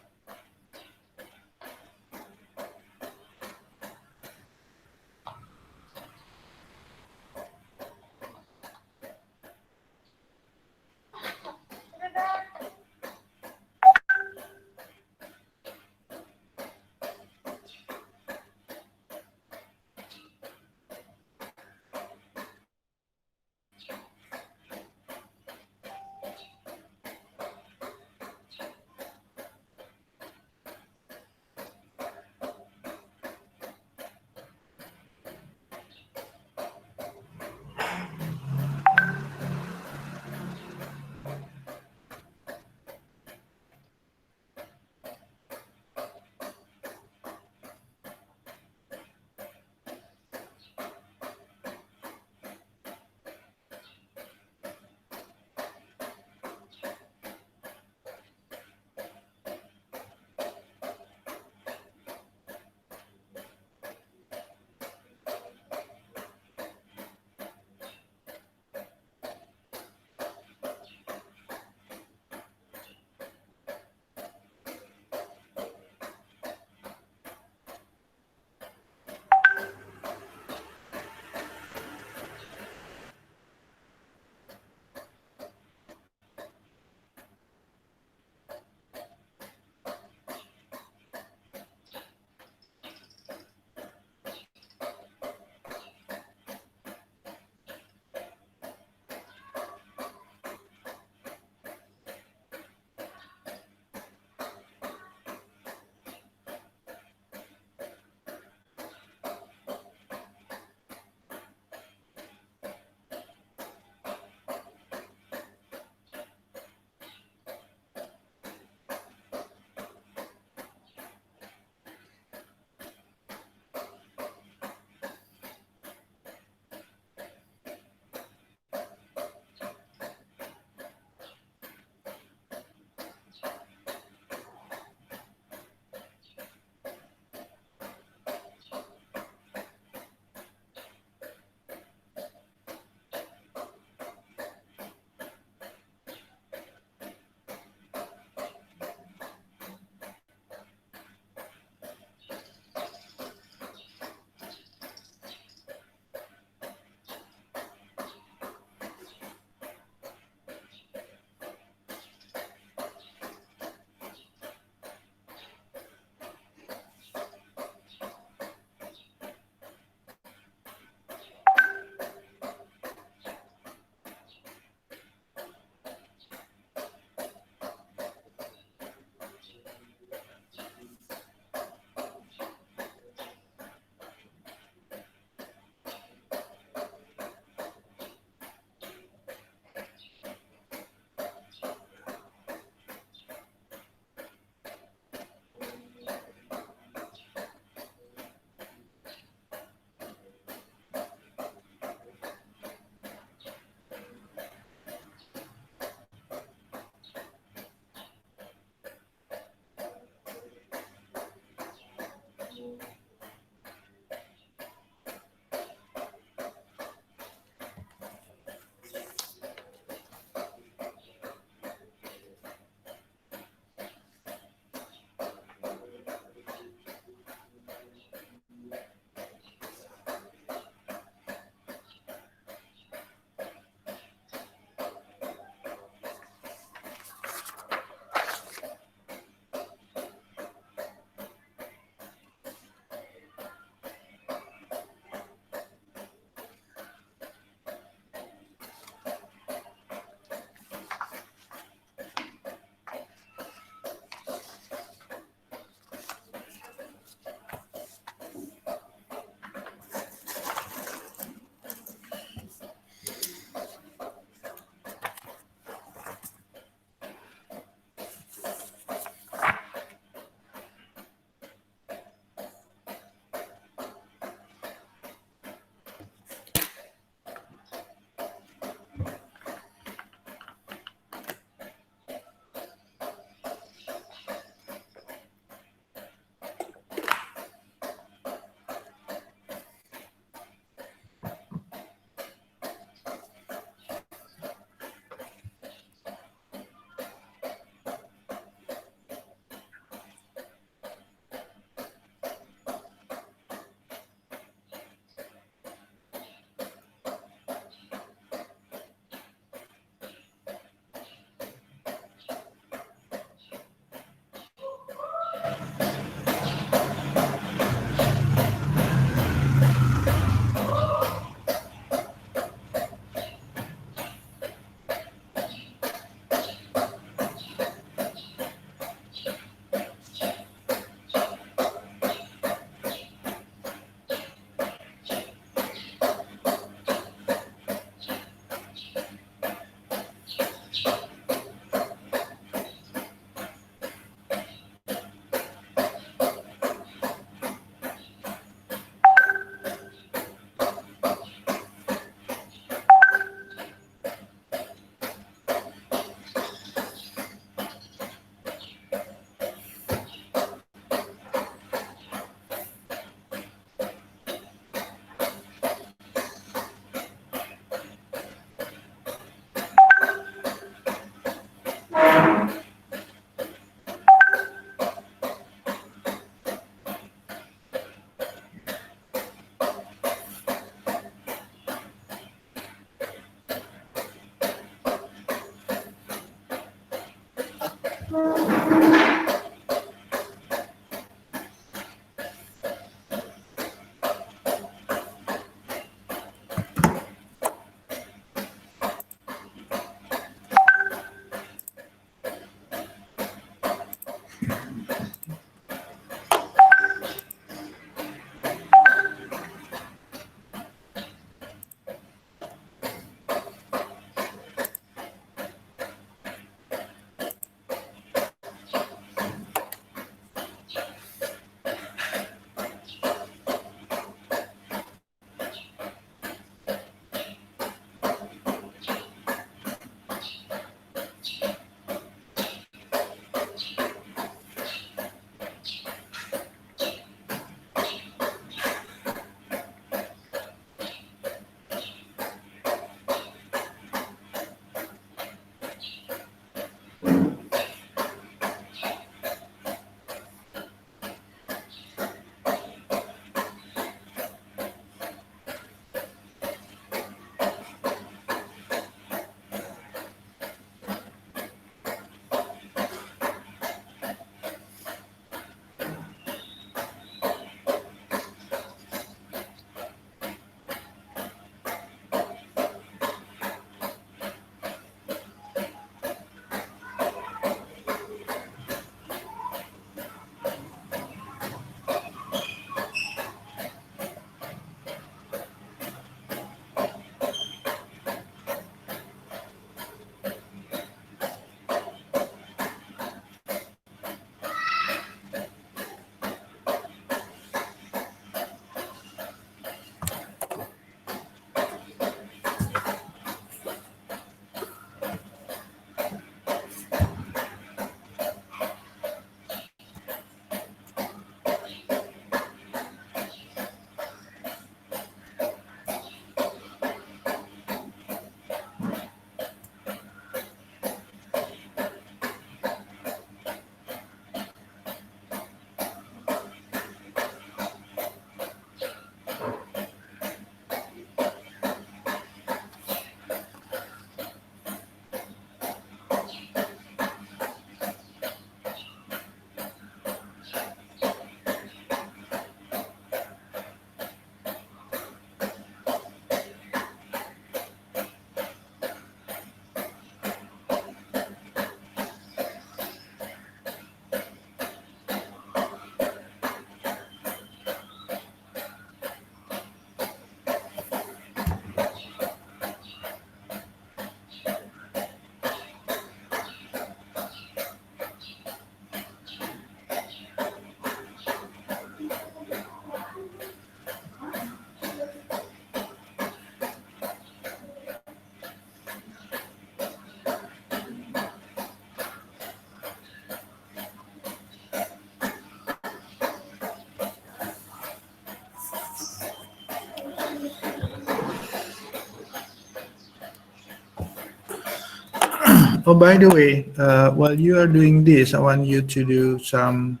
Oh, by the way, while you are doing this, I want you to do some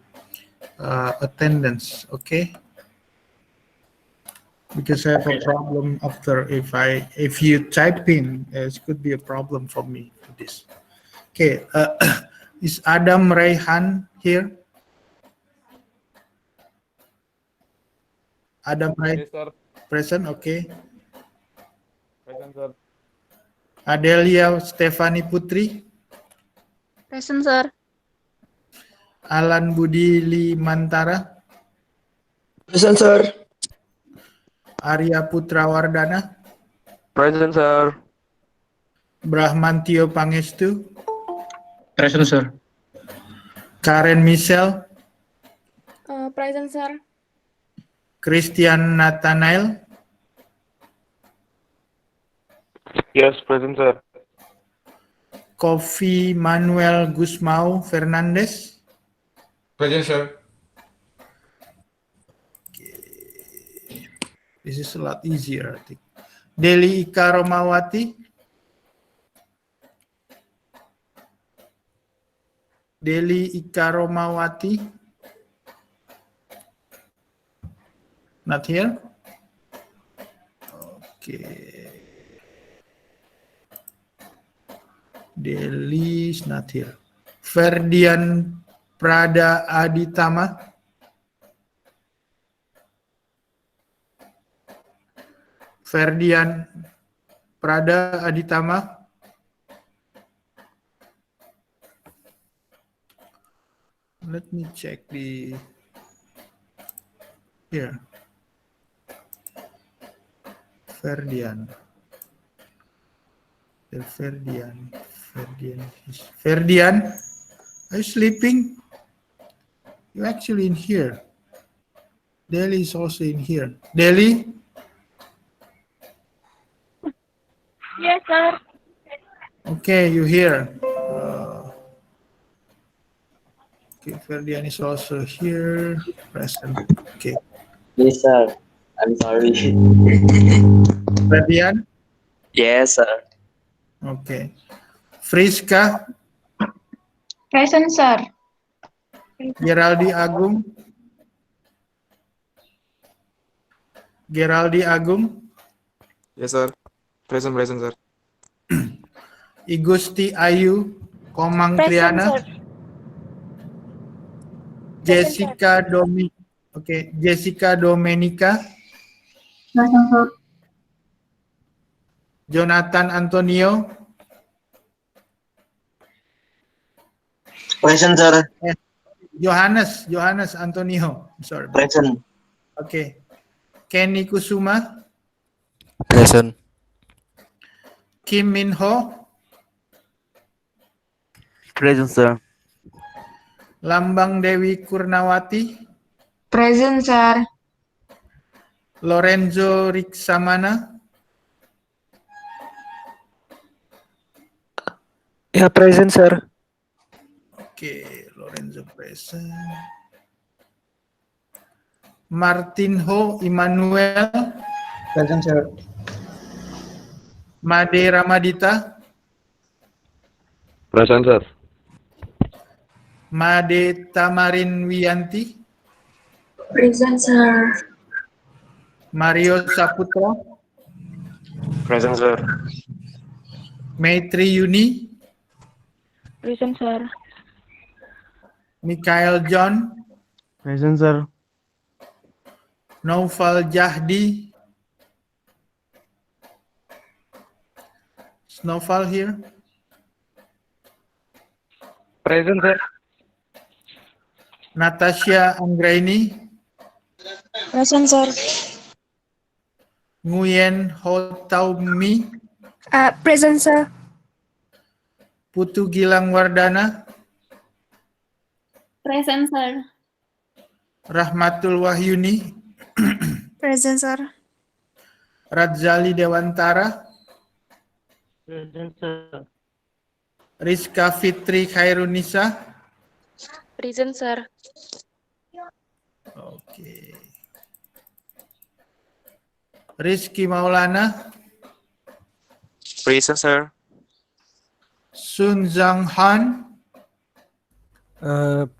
attendance, okay? Because I have a problem after if you type in, it could be a problem for me for this. Okay, is Adam Raihan here? Adam Raihan sir. present, okay. Present, sir. Adelia Stefani Putri, Present, sir. Alan Budi Limantara, Present, sir. Arya Putra Wardana, Present, sir. Brahmantio Pangestu, Present, sir. Karen Michelle, Present, sir. Christian Nathanael, Yes, present, sir. Kofi Manuel Gusmao Fernandez, Present, sir. this is a lot easier, I think. Deli Ika Romawati, Deli Ika Romawati, not here. Okay. Deli is not here. Ferdian Prada Aditama, Ferdian Prada Aditama, let me check the here. Ferdian. Ferdian, are you sleeping? You're actually in here. Delhi is also in here. Delhi? Yes, sir. Okay, you here. Okay, Ferdian is also here. Present. Okay. Yes, sir. I'm sorry. Ferdian? Yes, sir. Okay. Friska? Present, sir. Geraldi Agung? Geraldi Agung? Yes, sir. Present, sir. Igusti Ayu Komang Present, Triana? sir. Jessica Jessica Domenica? Present, sir. Jonathan Antonio? Present, sir. Johannes Antonio. Sorry. Present. Okay. Kenny Kusuma? Present. Kim Min Ho? Present, sir. Lambang Dewi Kurnawati? Present, sir. Lorenzo Riksamana? Yeah, present, sir. Okay, Lorenzo present. Martin Ho Immanuel? Present, sir. Made Ramadita? Present, sir. Made Tamarin Wiyanti? Present, sir. Mario Saputra? Present, sir. Maitri Yuni? Present, sir. Mikael John? Present, sir. Naufal Jahdi? Snowfall here? Present, sir. Natasha Anggraini? Present, sir. Nguyen Ho Taumi? Present, sir. Putu Gilang Wardana? Present, sir. Rahmatul Wahyuni? Present, sir. Radzali Dewantara? Present, sir. Rizka Fitri Khairunisa? Present, sir. Oke. Rizky Maulana? Present, sir. Sun Zhang Han.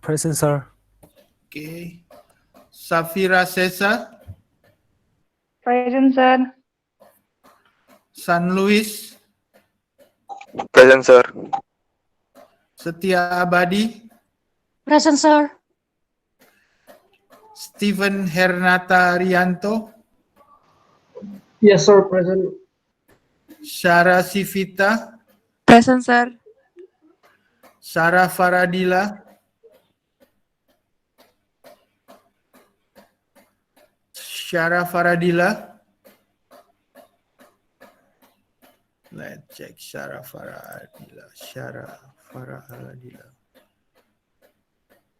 Present, sir. Okay. Safira Sesa. Present, sir. San Luis. Present, sir. Setia Abadi. Present, sir. Stephen Hernata Rianto. Yes, sir. Present. Syara Sivita. Present, sir. Sarah Faradila. Syara Faradila. Let's check Syara Faradila. Syara Faradila.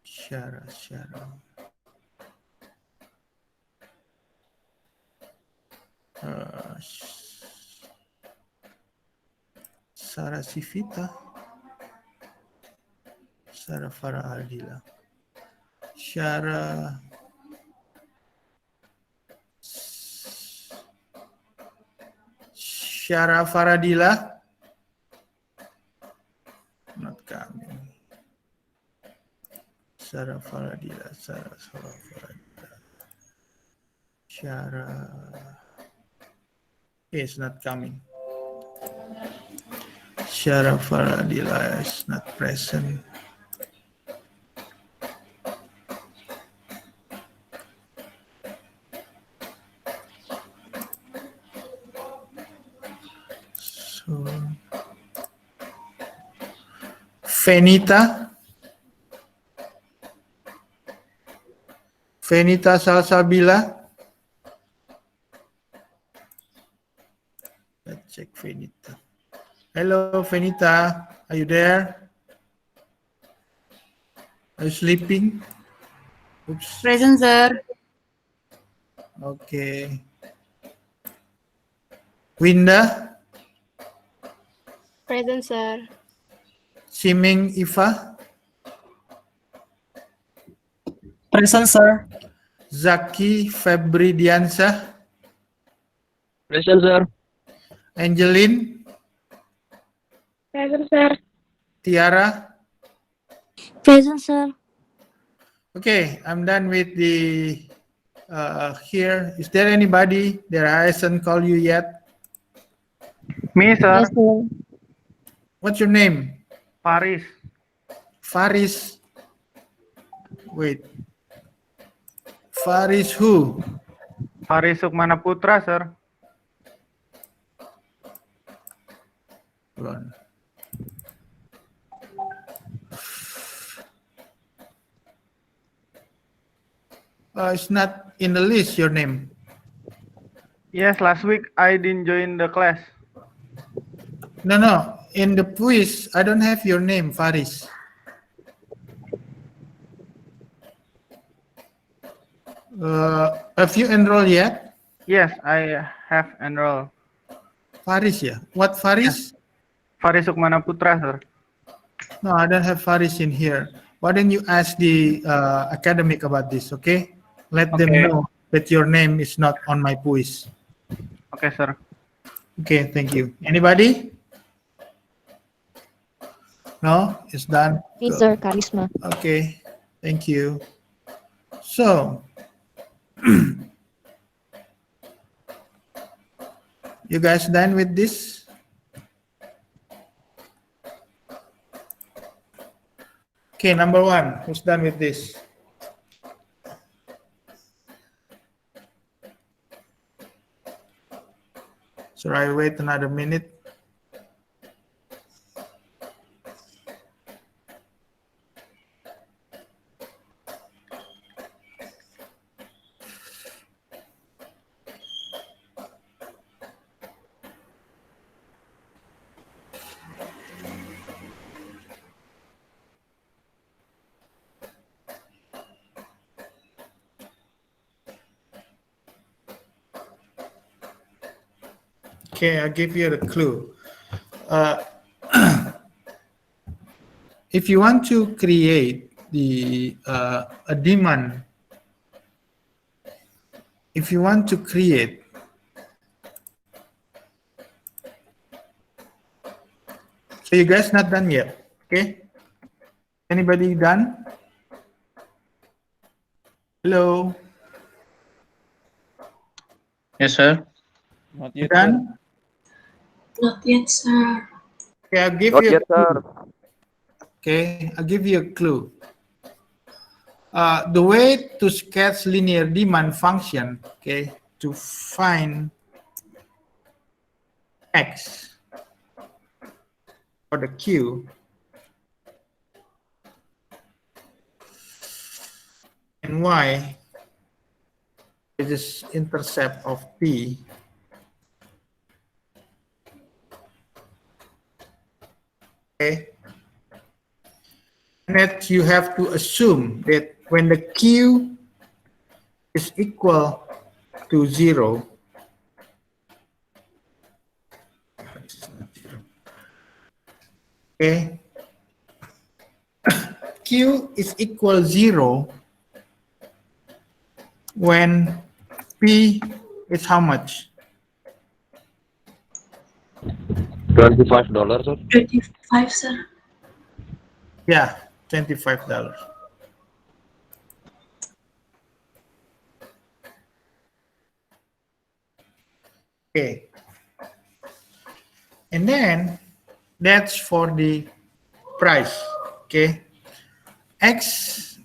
Syara. Sarah Sivita. Syara Faradila. Syara Faradila. Not coming. Syara Faradila. Syara. It's not coming. Syara Faradila is not present. So, Fenita Salsabila. Let's check Fenita. Hello, Fenita. Are you there? Are you sleeping? Oops. Present, sir. Okay. Winda. Present, sir. Siming Ifa. Present, sir. Zaki Febri Diansyah. Present, sir. Angeline. Present, sir. Tiara. Present, sir. Okay, I'm done with the here. Is there anybody that hasn't called you yet? Me, sir. Yes, sir. What's your name? Paris. Faris. Wait. Faris who? Paris Sukmana Putra, sir. Hold on. It's not in the list, your name. Yes, last week I didn't join the class. No. In the quiz, I don't have your name, Faris. Have you enrolled yet? Yes, I have enrolled. Faris, yeah. What Faris? Faris Sukmana Putra, sir. No, I don't have Faris in here. Why don't you ask the academic about this, okay? Let them Okay. know that your name is not on my quiz. Okay, sir. Okay, thank you. Anybody? No, it's done. Me, Good. sir. Charisma. Okay, thank you. So, you guys done with this? Okay, number one, who's done with this? So I wait another minute. Okay, I'll give you the clue. If you want to create the a demand, if you want to create So you guys not done yet, okay? Anybody done? Hello, Yes, sir. Not yet, sir. done? Not yet, sir. Okay, I'll give Not you. yet, sir. Okay, I'll give you a clue. The way to sketch linear demand function, okay, to find x for the q and y is this intercept of p. Okay, and that you have to assume that when the q is equal to 0, okay, q is equal 0 when p is how much? $25, sir. 25, sir. Yeah, $25. Okay. And then that's for the price. Okay. X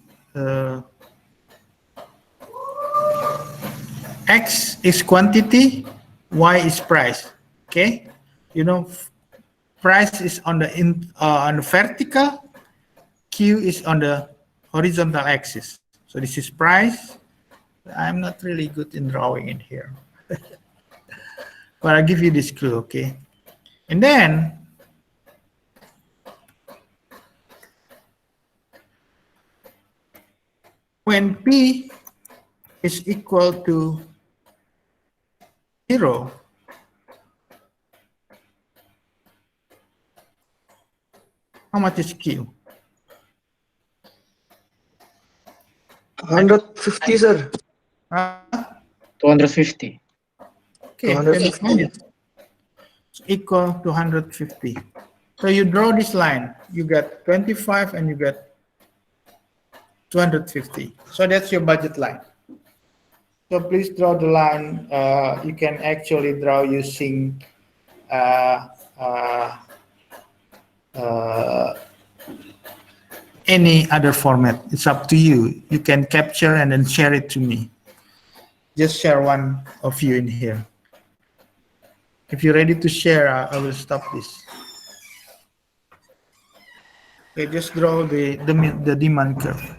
X is quantity, Y is price. Okay. You know, price is on the vertical, Q is on the horizontal axis. So this is price. I'm not really good in drawing it here. But I'll give you this clue, okay? And then when P is equal to 0, how much is Q? 150, sir. 250. Okay, then 250. find it. It's equal to 150. So you draw this line. You get 25 and you get 250. So that's your budget line. So please draw the line. You can actually draw using any other format. It's up to you. You can capture and then share it to me. Just share one of you in here. If you're ready to share, I will stop this. Okay, just draw the demand curve.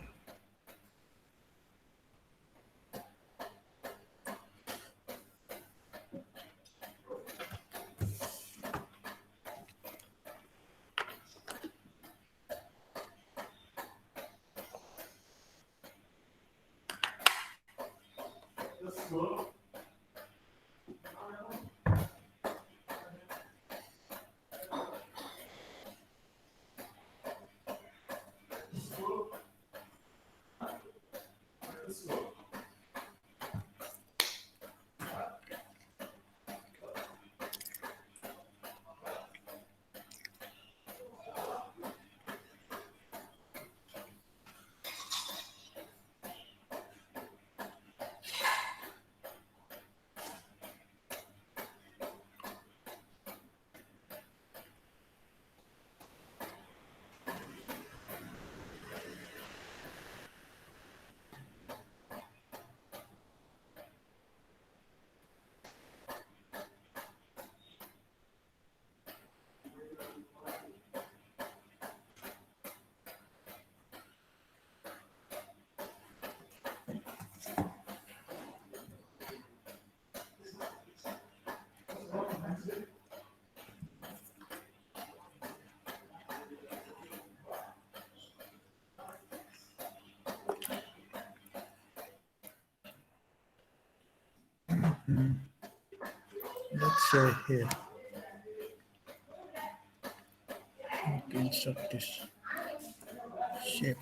Let's say here. Okay, insert this shape.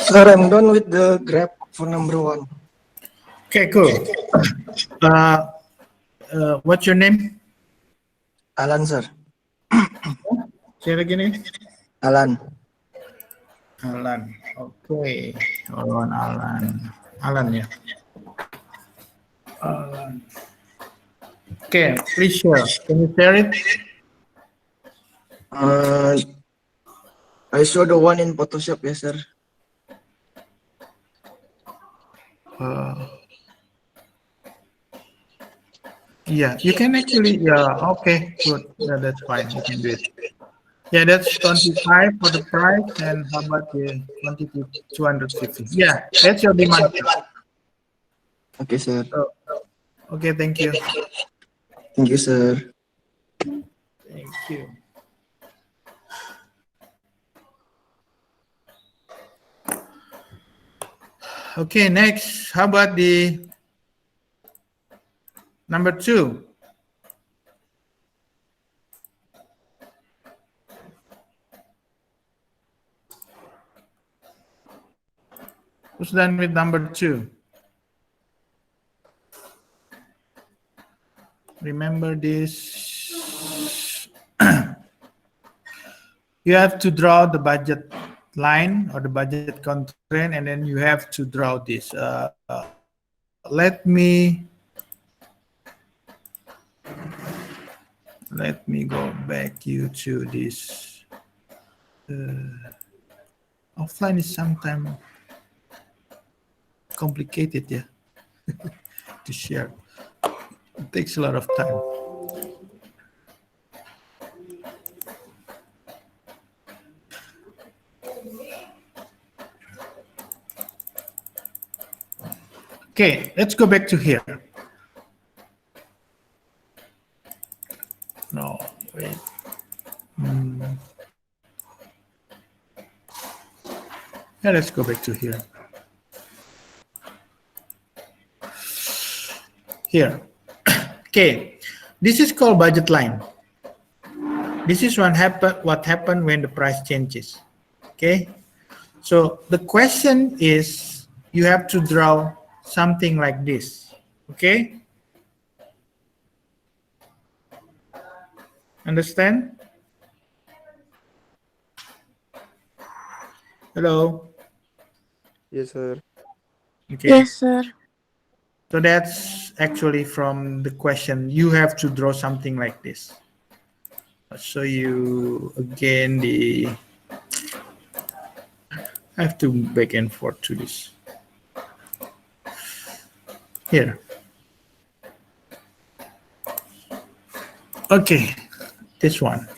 Sir, I'm done with the graph for number 1. Okay, cool. What's your name? Alan, sir. Say it again. Alan. Alan. Okay. Hold on, Alan. Alan, yeah. Alan. Okay, please share. Can you share it? I saw the one in Photoshop, yes, sir. Yeah, you can actually, yeah, okay, good. Yeah, that's fine. You can do it. Yeah, that's 25 for the price, and how about the 20 to 250? Yeah, that's your demand. Okay, sir. Oh, okay, thank you. Thank you, sir. Thank you. Okay, next, how about the number 2? Who's done with number 2? Remember this. You have to draw the budget line or the budget constraint, and then you have to draw this. Let me go back you to this. Offline is sometimes complicated, yeah, to share. It takes a lot of time. Okay, let's go back to here. No, wait. Yeah, let's go back to here. Here. Okay, this is called budget line. This is what happened when the price changes. Okay, so the question is, you have to draw something like this. Okay, understand? Hello. Yes, sir. Okay. Yes, sir. So that's actually from the question. You have to draw something like this. I'll show you again the. I have to back and forth to this. Here. Okay, this one.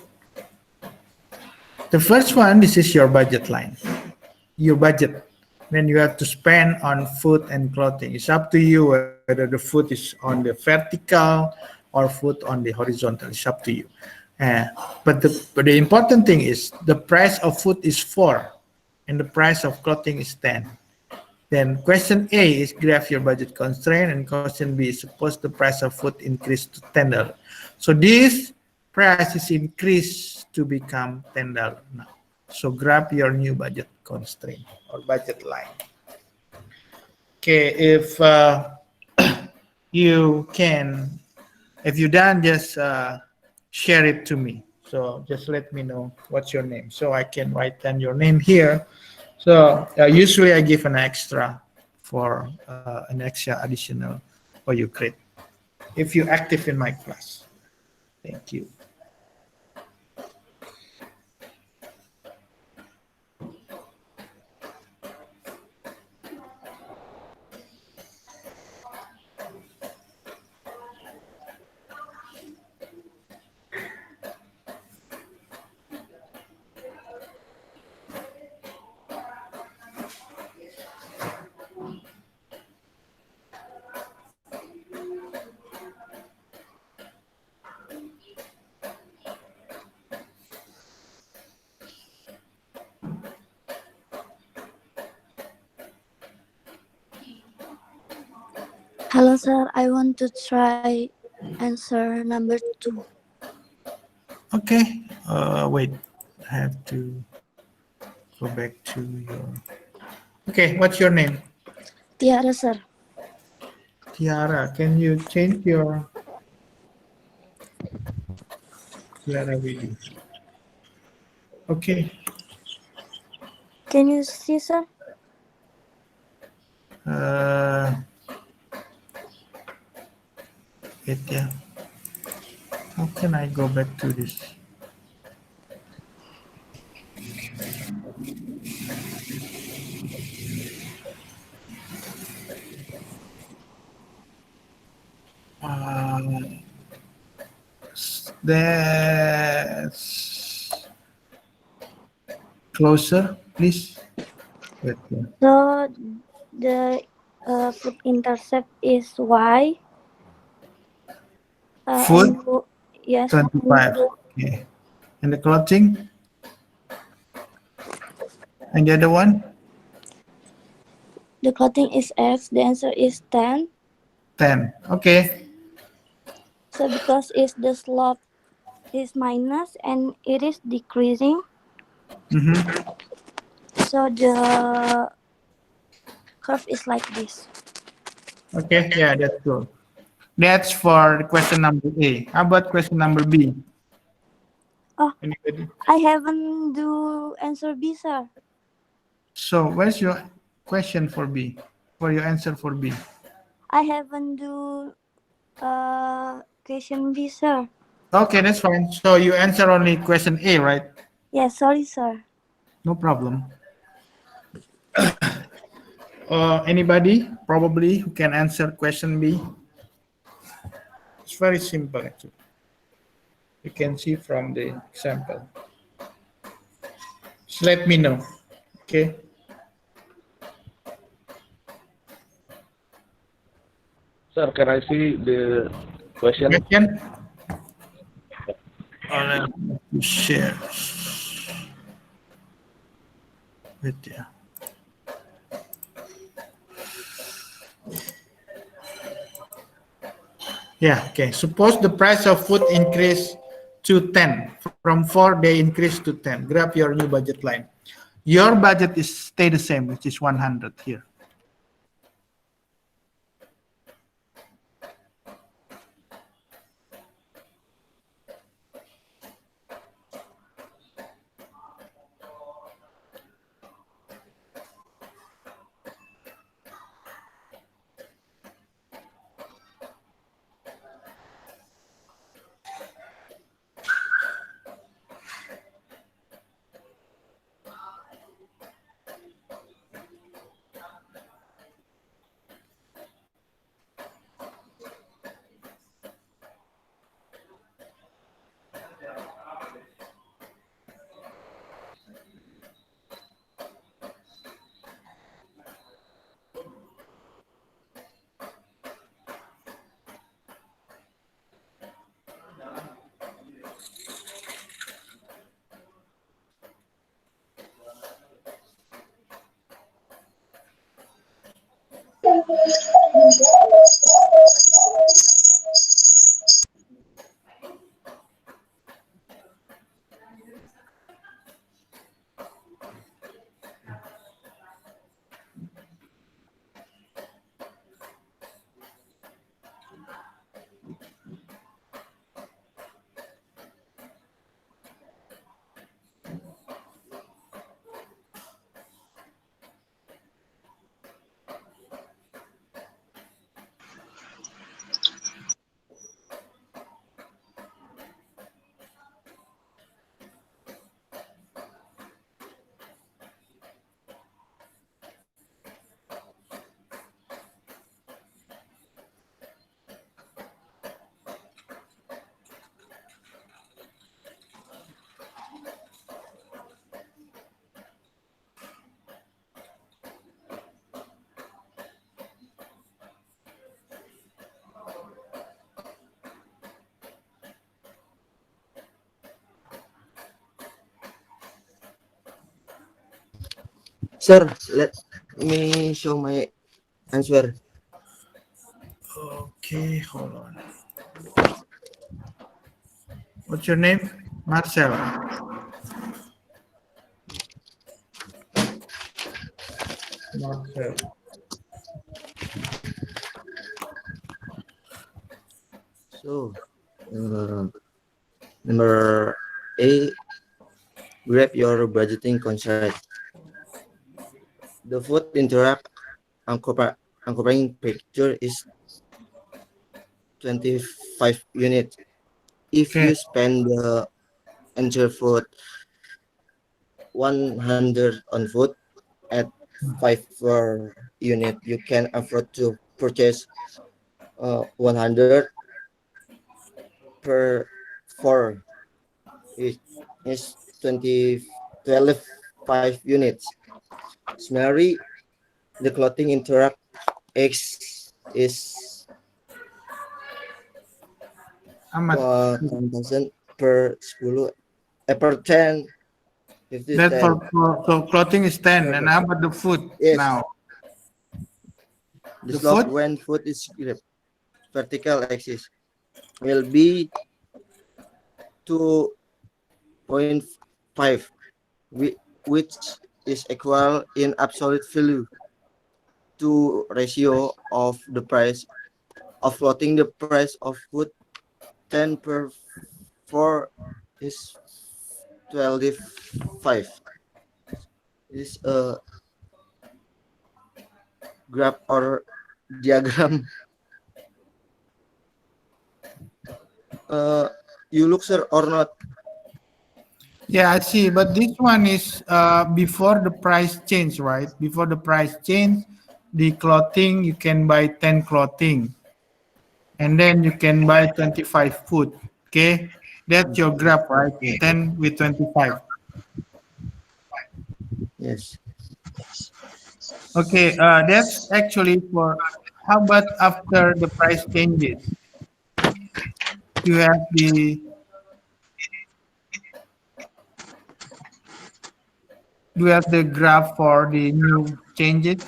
The first one, this is your budget line. Your budget. Then you have to spend on food and clothing. It's up to you whether the food is on the vertical or food on the horizontal. It's up to you. But the important thing is the price of food is 4 and the price of clothing is 10. Then question A is graph your budget constraint, and question B is suppose the price of food increased to $10. So this price is increased to become $10 now. So grab your new budget constraint or budget line. Okay, if if you're done, just share it to me. So just let me know what's your name, so I can write down your name here. So usually I give an extra for an extra additional for your grade if you're active in my class. Thank you. Hello, sir. I want to try answer number 2. Okay, wait, I have to go back to your, Okay, what's your name? Tiara, sir. Tiara. Can you change your Tiara video? Okay. Can you see, sir? Wait, yeah. How can I go back to this? That's closer, please. Wait, yeah. So the food intercept is Y. Food, And yes. 25. Okay. And the clothing? And the other one? The clothing is X. The answer is 10. 10. Okay. So because it's the slope is minus and it is decreasing, Mm-hmm. so the curve is like this. Okay. Yeah, that's good. That's for question number A. How about question number B? Oh, Anybody? I haven't do answer B, sir. So where's your question for B? For your answer for B? I haven't do question B, sir. Okay, that's fine. So you answer only question A, right? Yeah, sorry, sir. No problem. Anybody probably who can answer question B? It's very simple actually. You can see from the example. Just let me know. Okay. Sir, can I see the question? Question? Share. Wait, yeah. Yeah, okay. Suppose the price of food increase to 10. From 4, they increase to 10. Grab your new budget line. Your budget is stay the same, which is 100 here. Sir, let me show my answer. Okay, hold on. What's your name? Marcel. Not sure. So, number A, grab your budgeting concept. The food interact uncovering picture is 25 units. If Okay. you spend the entire food 100 on food at 5 per unit, you can afford to purchase 100 per 4 is 12 5 units. Similarly, the clothing interact X is Amat. 10,000 per 10 per 10 if this That 10 so clothing is 10, and how about the food yes now? the The slope food? when food is grabbed vertical axis will be 2.5 which is equal in absolute value to ratio of the price of plotting the price of food 10 per 4 is 12.5 is a graph or diagram. You look sir or not? Yeah, I see. But this one is before the price change, right? Before the price change, the clothing you can buy 10 clothing, and then you can buy 25 food. Okay, that's your graph, right? 10 with 25. Yes. Okay, that's actually for. How about after the price changes? You have the. Do you have the graph for the new changes?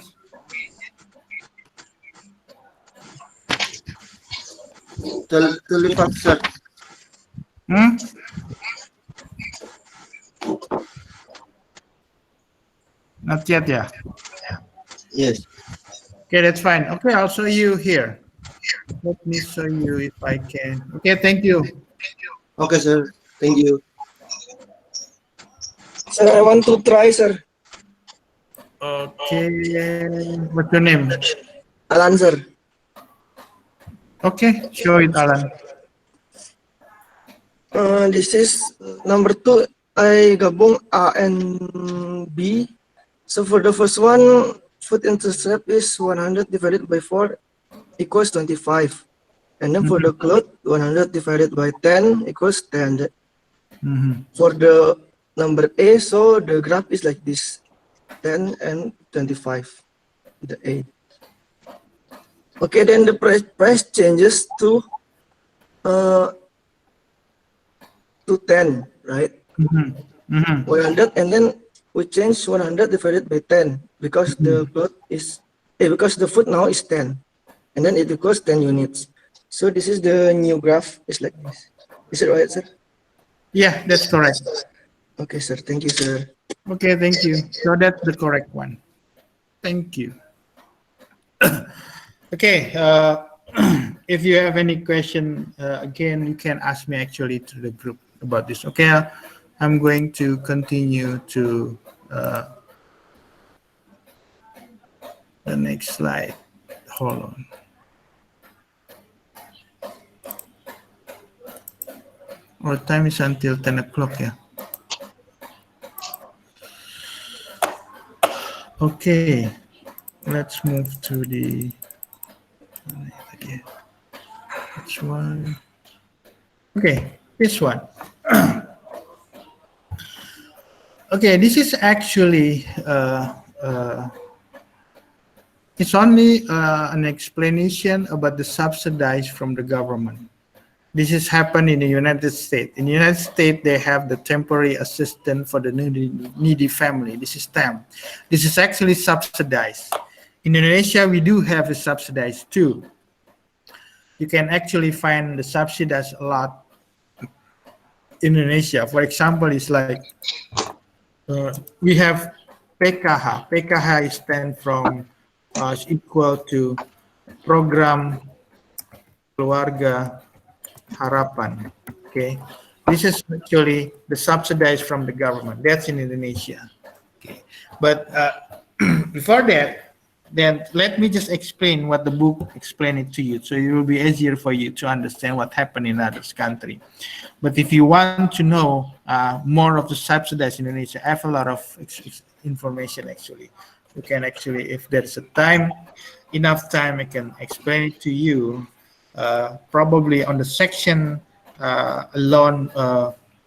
Tell sir. Hmm? Not yet, yeah. Yes. Okay, that's fine. Okay, I'll show you here. Let me show you if I can. Okay, thank you. Okay sir. Thank you. Sir, I want to try, sir. Okay, what's your name? Alan, sir. Okay, show it, Alan. This is number 2. I gabung A and B. So for the first one, food intercept is 100 divided by 4 equals 25. And then for the cloth, 100 divided by 10 equals 10. For the number A, so the graph is like this, 10 and 25, the A. Okay, then the price changes to 10, right? 100, and then we change 100 divided by 10 because the cloth is because the food now is 10, and then it equals 10 units. So this is the new graph. It's like this. Is it right, sir? Yeah, that's correct. Okay, sir. Thank you, sir. Okay, thank you. So that's the correct one. Thank you. Okay, if you have any question, again, you can ask me actually to the group about this. Okay, I'm going to continue to the next slide. Hold on. Our time is until 10 o'clock, yeah. Okay, let's move to the which one? Okay, this one. Okay, this is actually it's only an explanation about the subsidies from the government. This has happened in the United States. In the United States, they have the temporary assistance for the needy family. This is TAM. This is actually subsidized. In Indonesia, we do have a subsidized too. You can actually find the subsidies a lot in Indonesia. For example, it's like we have PKH. PKH is stand from equal to Program Keluarga Harapan. Okay, this is actually the subsidized from the government. That's in Indonesia. Okay, but before that, then let me just explain what the book explained it to you, so it will be easier for you to understand what happened in others country. But if you want to know more of the subsidized in Indonesia, I have a lot of information actually. You can actually, if there's enough time, I can explain it to you. Probably on the section alone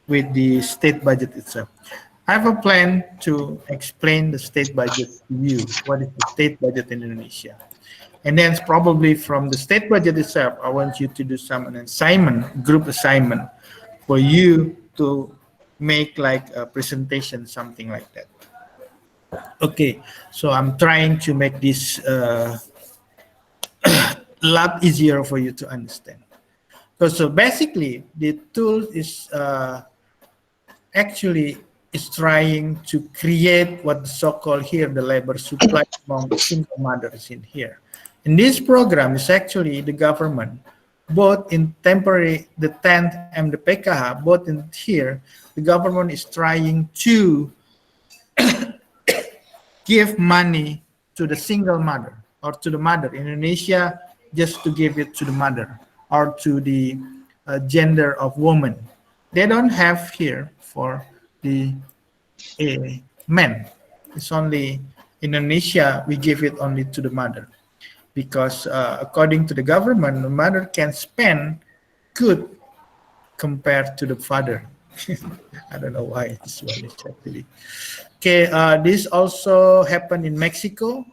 with the state budget itself. I have a plan to explain the state budget to you. What is the state budget in Indonesia? And then probably from the state budget itself, I want you to do an assignment, group assignment, for you to make like a presentation, something like that. Okay, so I'm trying to make this a lot easier for you to understand. So basically, the tool is actually trying to create what the so-called here the labor supply among single mothers in here. In this program is actually the government, both in temporary, the TENT and the PKH, both in here, the government is trying to give money to the single mother or to the mother in Indonesia, just to give it to the mother or to the gender of woman. They don't have here for the men. It's only in Indonesia, we give it only to the mother. Because according to the government, the mother can spend good compared to the father. I don't know why this one is actually. Okay, this also happened in Mexico.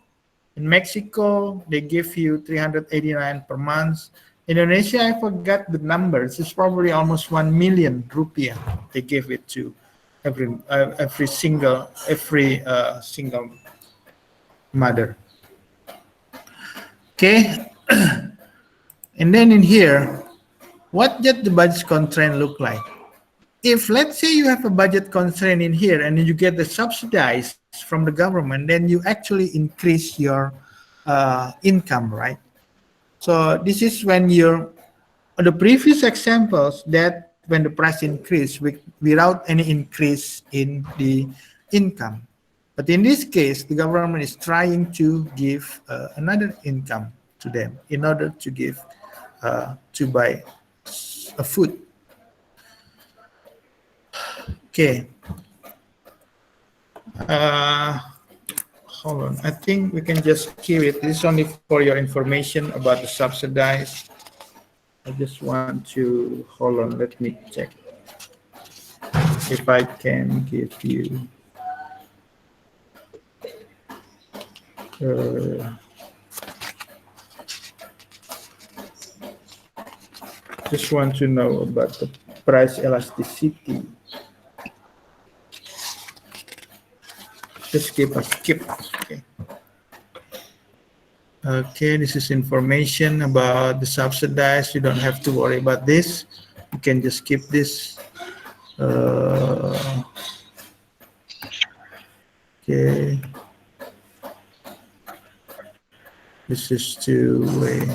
In Mexico, they give you 389 per month. Indonesia, I forgot the numbers. It's probably almost 1 million rupiah. They give it to every single mother. Okay, and then in here, what did the budget constraint look like? If let's say you have a budget constraint in here and you get the subsidized from the government, then you actually increase your income, right? So this is when the previous examples that when the price increase without any increase in the income. But in this case, the government is trying to give another income to them in order to give to buy a food. Okay. Hold on. I think we can just keep it. This is only for your information about the subsidized. I just want to hold on. Let me check if I can give you. Just want to know about the price elasticity. Just skip. Okay. Okay, this is information about the subsidized. You don't have to worry about this. You can just skip this. Okay. This is two-way.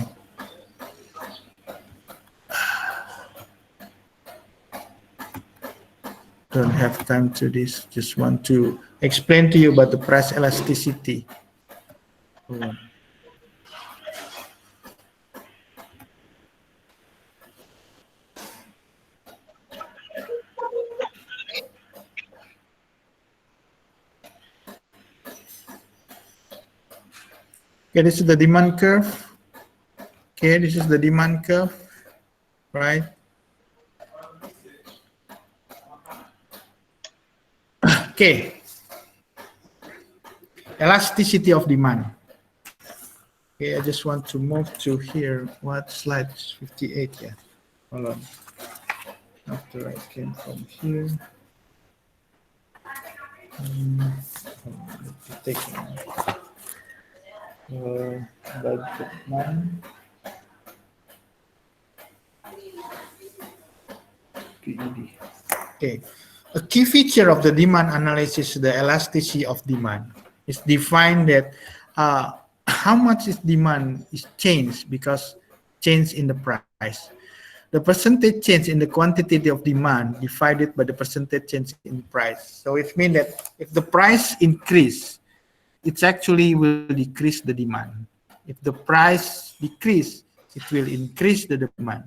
Don't have time to this. Just want to explain to you about the price elasticity. Hold on. Okay, this is the demand curve. Okay, this is the demand curve, right? Okay, elasticity of demand. Okay, I just want to move to here. What slide? 58, yeah. Hold on. After I came from here. Take budget 9. Okay. A key feature of the demand analysis is the elasticity of demand. is defined that how much is demand is changed because change in the price. The percentage change in the quantity of demand divided by the percentage change in price. So it means that if the price increase, it actually will decrease the demand. If the price decrease, it will increase the demand.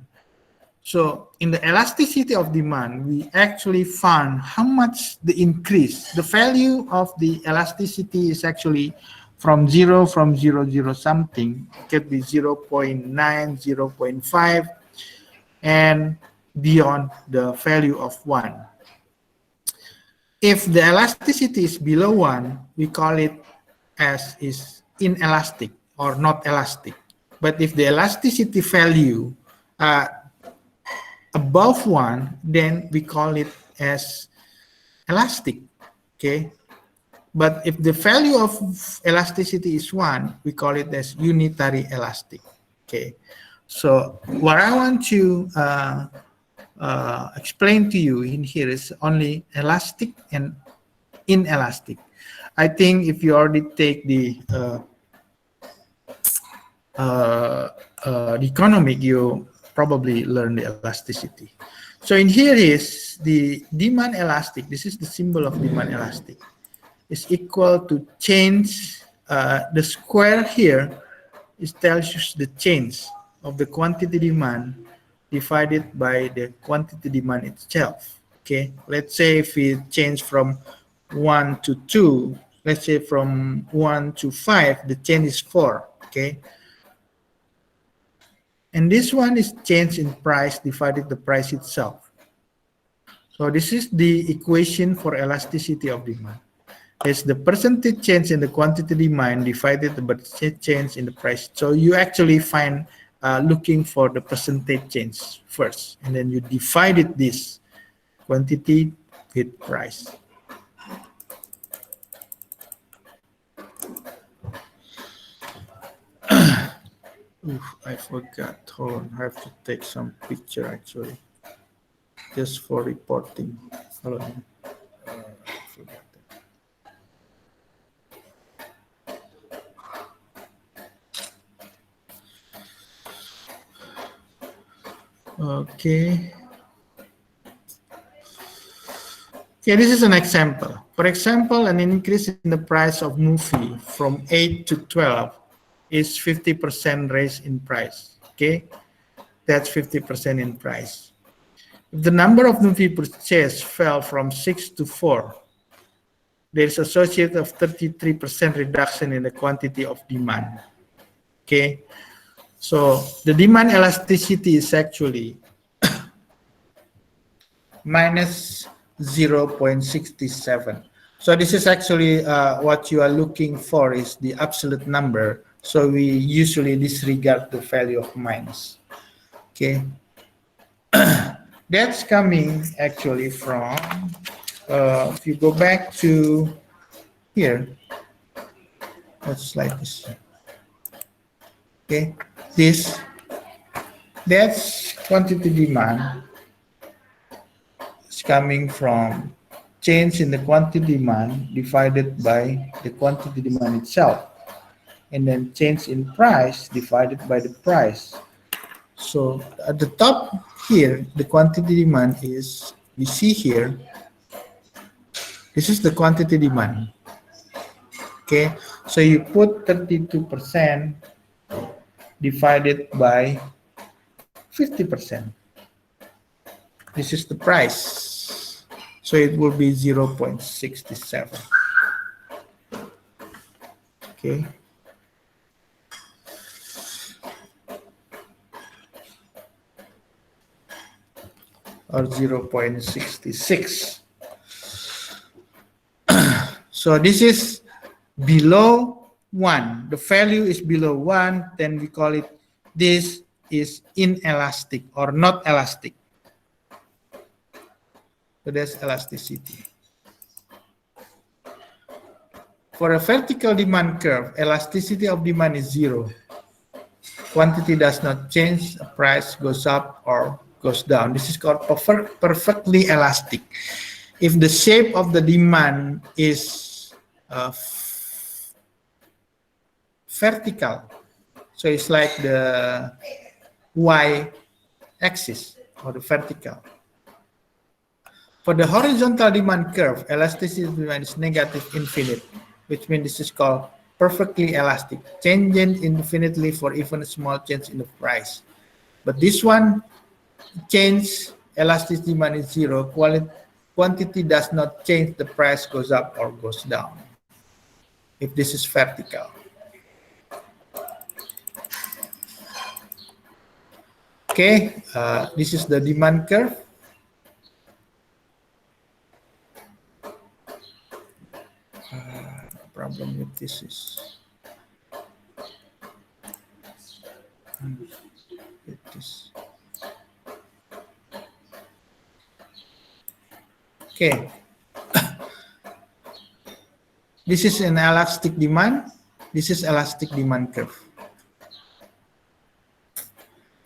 So in the elasticity of demand, we actually found how much the increase, the value of the elasticity is actually from zero something, it could be 0.9, 0.5, and beyond the value of 1. If the elasticity is below 1, we call it as is inelastic or not elastic. But if the elasticity value above 1, then we call it as elastic, okay? But if the value of elasticity is 1, we call it as unitary elastic, okay? So what I want to explain to you in here is only elastic and inelastic. I think if you already take the economic, you probably learn the elasticity. So in here is the demand elastic. This is the symbol of demand elastic. Is equal to change. The square here is tells you the change of the quantity demand divided by the quantity demand itself. Okay, let's say if we change from 1 to 2, let's say from 1 to 5, the change is 4. Okay. And this one is change in price divided the price itself. So this is the equation for elasticity of demand. It's the percentage change in the quantity demand divided by the change in the price. So you actually find looking for the percentage change first, and then you divided this quantity with price. Oof, I forgot. Hold on, I have to take some picture actually, just for reporting. Hold on. I forgot that. Okay. Okay, this is an example. For example, an increase in the price of movie from 8 to 12 is 50% raise in price. Okay, that's 50% in price. If the number of movie purchased fell from 6 to 4, there is associated of 33% reduction in the quantity of demand. Okay, so the demand elasticity is actually minus 0.67. So this is actually what you are looking for is the absolute number. So we usually disregard the value of minus. Okay, that's coming actually from, if you go back to here, let's slide this. Okay, that's quantity demand. It's coming from change in the quantity demand divided by the quantity demand itself, and then change in price divided by the price. So at the top here, the quantity demand is, we see here, this is the quantity demand. Okay, so you put 32% divided by 50%. This is the price. So it will be 0.67. Okay. Or 0.66. So this is below 1. The value is below 1, then we call it, this is inelastic or not elastic. So that's elasticity. For a vertical demand curve, elasticity of demand is 0. Quantity does not change, price goes up or goes down. This is called perfectly elastic. If the shape of the demand is vertical. So it's like the y-axis or the vertical. For the horizontal demand curve, elasticity demand is negative infinite, which means this is called perfectly elastic, changing infinitely for even a small change in the price. But this one, change elasticity demand is zero. Quantity does not change, the price goes up or goes down. If this is vertical. Okay, this is the demand curve. Problem with this is okay. This is an elastic demand. This is elastic demand curve.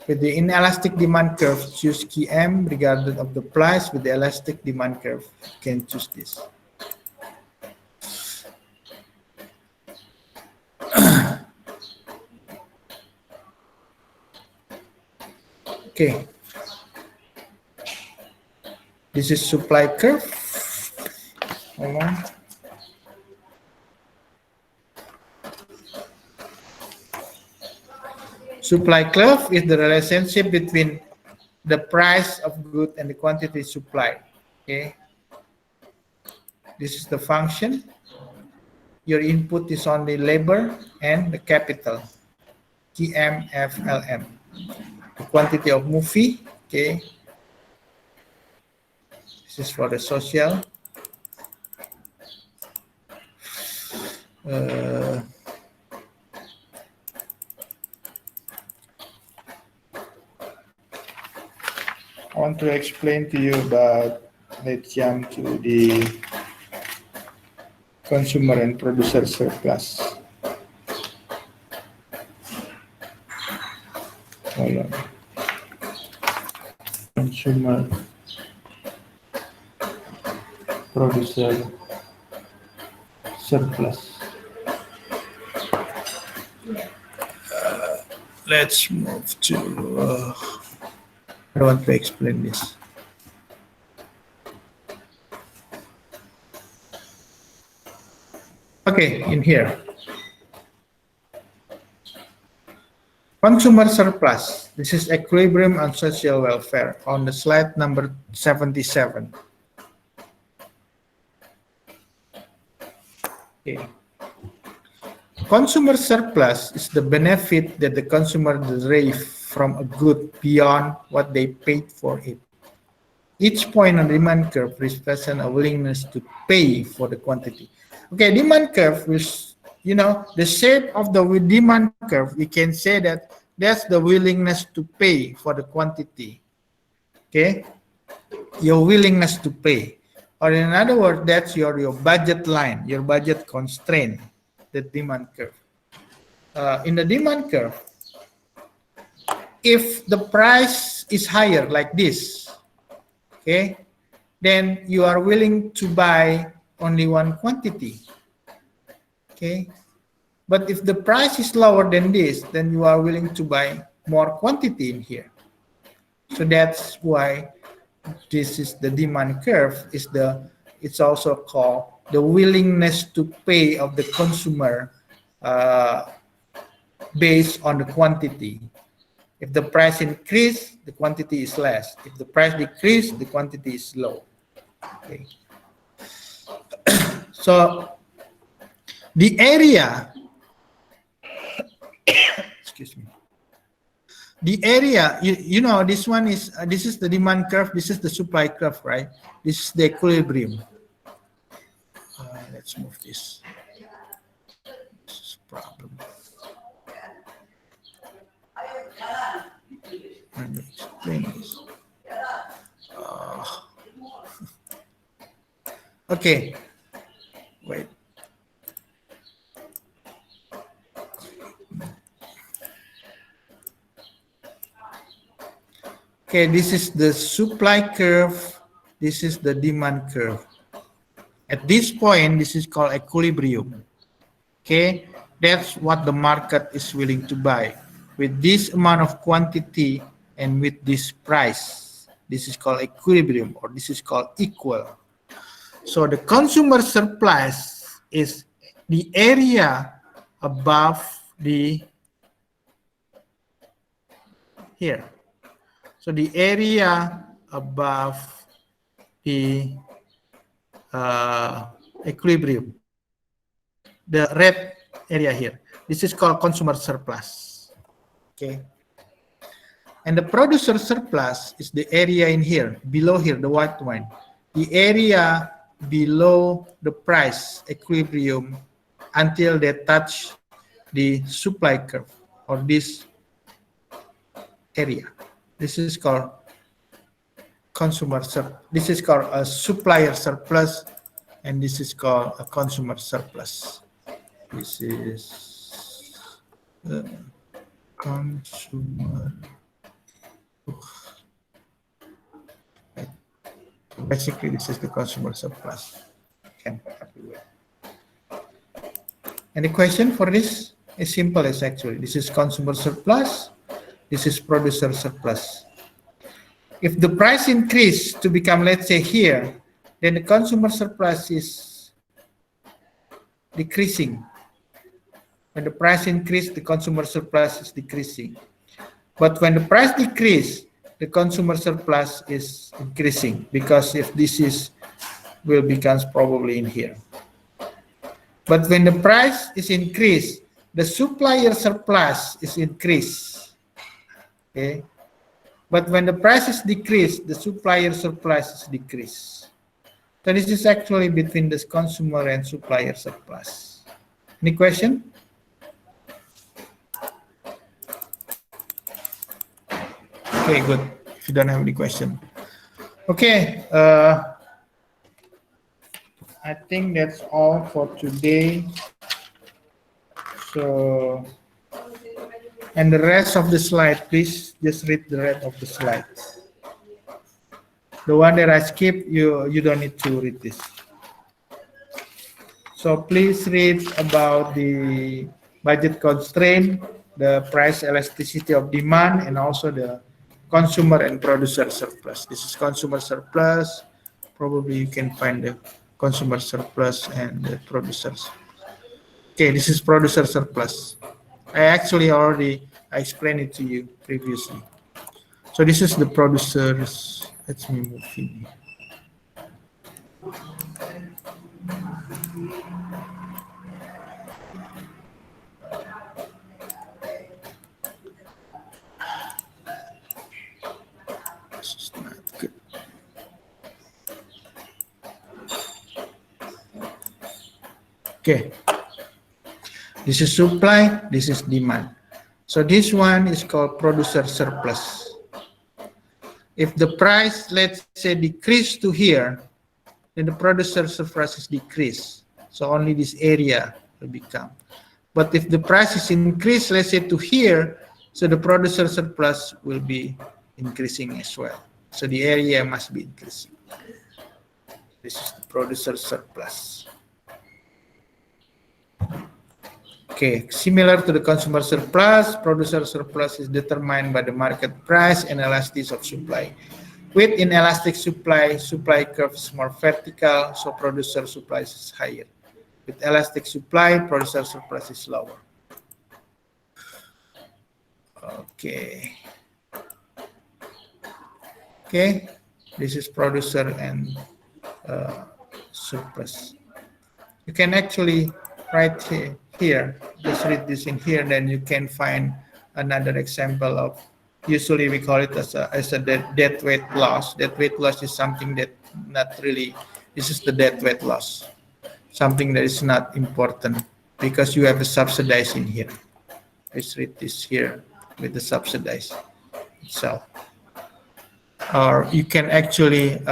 With the inelastic demand curve, choose key M regardless of the price. With the elastic demand curve, you can choose this. Okay. This is supply curve. Hold on. Supply curve is the relationship between the price of good and the quantity supplied. Okay. This is the function. Your input is only labor and the capital. GM, FLM. The quantity of movie. Okay. This is for the social. I want to explain to you about, let's jump to the consumer and producer surplus. Hold on. Consumer, producer, surplus. Let's move to, I want to explain this. Okay, in here. Consumer surplus. This is equilibrium and social welfare on the slide number 77. Okay. Consumer surplus is the benefit that the consumer derives from a good beyond what they paid for it. Each point on the demand curve represents a willingness to pay for the quantity. Okay, demand curve is, you know, the shape of the demand curve, we can say that that's the willingness to pay for the quantity. Okay, your willingness to pay. Or in other words, that's your budget line, your budget constraint, the demand curve. In the demand curve, if the price is higher like this, okay, then you are willing to buy only one quantity. Okay, but if the price is lower than this, then you are willing to buy more quantity in here. So that's why this is the demand curve. It's also called the willingness to pay of the consumer based on the quantity. If the price increase, the quantity is less. If the price decrease, the quantity is low. Okay. So the area, excuse me, the area, you know, this one is, this is the demand curve, this is the supply curve, right? This is the equilibrium. Let's move this. This is a problem. Let me explain this. Okay, wait. Okay, this is the supply curve. This is the demand curve. At this point, this is called equilibrium. Okay, That's what the market is willing to buy with this amount of quantity and with this price. This is called equilibrium, or this is called equal. So the consumer surplus is the area above the here. So the area above the equilibrium, the red area here. This is called consumer surplus. Okay. And the producer surplus is the area in here, below here, the white one. The area below the price equilibrium until they touch the supply curve, or this area. This is called this is called a supplier surplus, and this is called a consumer surplus. This is the consumer. Basically, this is the consumer surplus. Can any question for this? As simple as actually, this is consumer surplus. This is producer surplus. If the price increase to become, let's say here, then the consumer surplus is decreasing. When the price increase, the consumer surplus is decreasing. But when the price decrease, the consumer surplus is increasing, because if this is will becomes probably in here. But when the price is increased, the supplier surplus is increased. Okay. But when the price is decreased, the supplier surplus is decreased. So this is actually between the consumer and supplier surplus. Any question? Okay, good. If you don't have any question. Okay, I think that's all for today. So, and the rest of the slide, please just read the rest of the slides. The one that I skipped, you don't need to read this. So please read about the budget constraint, the price elasticity of demand, and also the consumer and producer surplus. This is consumer surplus. Probably you can find the consumer surplus and the producers. Okay, this is producer surplus. I actually already explained it to you previously. So this is the producers. Let me move in here. This is not good. Okay. This is supply, this is demand. So this one is called producer surplus. If the price, let's say, decrease to here, then the producer surplus is decreased. So only this area will become. But if the price is increased, let's say to here, so the producer surplus will be increasing as well. So the area must be increasing. This is the producer surplus. Okay, similar to the consumer surplus, producer surplus is determined by the market price and elasticity of supply. With inelastic supply, supply curve is more vertical, so producer supply is higher. With elastic supply, producer surplus is lower. Okay. Okay, this is producer and surplus. You can actually write here, just read this in here, then you can find another example of, usually we call it as a deadweight loss. Deadweight loss is something that not really, this is the deadweight loss. Something that is not important because you have a subsidized in here. Let's read this here with the subsidized itself. Or you can actually,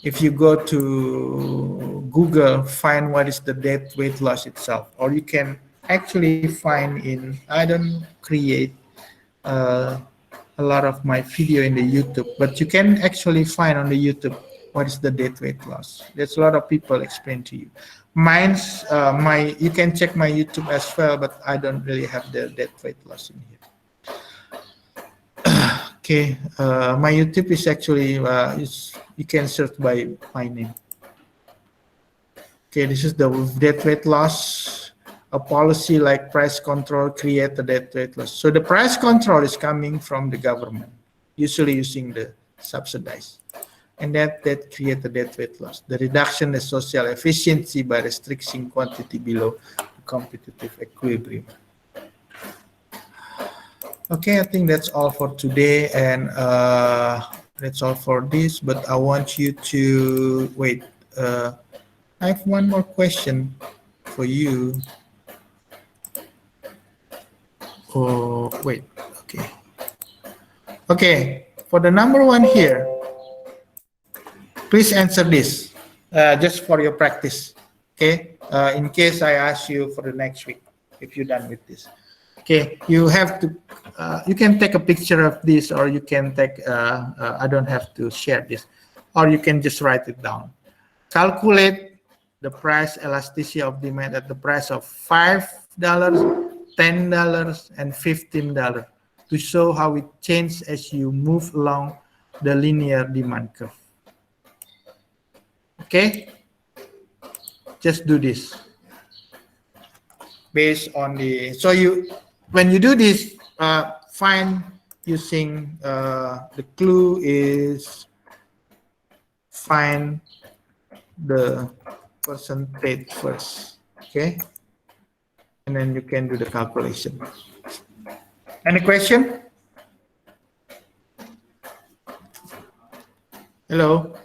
if you go to Google, find what is the deadweight loss itself. Or you can actually find in, I don't create a lot of my video in the YouTube, but you can actually find on the YouTube what is the deadweight loss. There's a lot of people explain to you. Mine's you can check my YouTube as well, but I don't really have the deadweight loss in here. Okay, my YouTube is actually you can search by my name. Okay, this is the deadweight loss. A policy like price control create the deadweight loss. So the price control is coming from the government, usually using the subsidized, and that create the deadweight loss. The reduction the social efficiency by restricting quantity below the competitive equilibrium. Okay, I think that's all for today, and that's all for this. But I want you to wait. I have one more question for you. Oh, wait. Okay. Okay. For the number one here, please answer this, just for your practice. Okay. In case I ask you for the next week, if you're done with this. Okay. You have to. You can take a picture of this, or you can take. I don't have to share this, or you can just write it down. Calculate the price elasticity of demand at the price of $5, $10, and $15 to show how it changes as you move along the linear demand curve. Okay? Just do this. Based on the, so when you do this, find using, the clue is find the percentage first. Okay? And then you can do the calculation. Any question? Hello?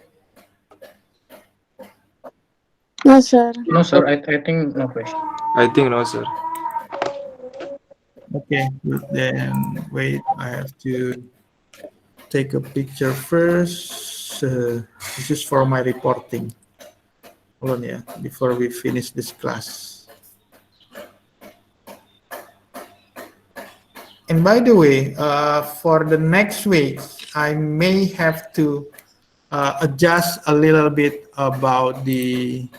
No, sir. No, sir. I think no question. I think no, sir. Okay, good. Then wait, I have to take a picture first. This is for my reporting. Hold on, yeah, before we finish this class. And by the way, for the next week, I may have to adjust a little bit about the,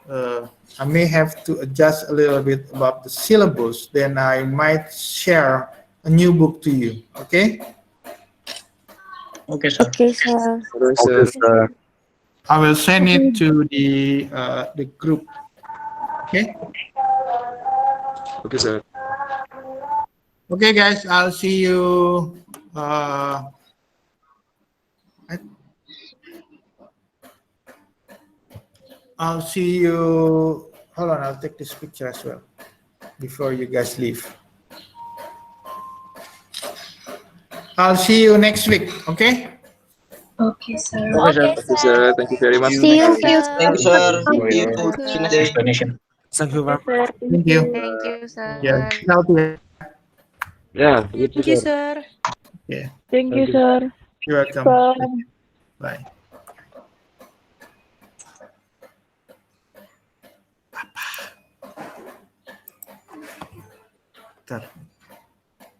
I may have to adjust a little bit about the syllabus. Then I might share a new book to you. Okay? Okay, sir. Okay, sir. Okay, sir. I will send it to the group. Okay? Okay, sir. Okay, guys, I'll see you. I'll see you. Hold on, I'll take this picture as well before you guys leave. I'll see you next week. Okay? Okay, sir. Okay, sir. Okay, sir. Thank you very much. See you, Thank you, sir. Thank you, sir. For You your too. Have a nice day. explanation. Thank you, ma'am. Thank you. Thank you, sir. Yeah. Healthy. Yeah, you too, Thank you, sir. sir. Yeah. Thank you, you. sir. You're welcome. Bye. Bentar.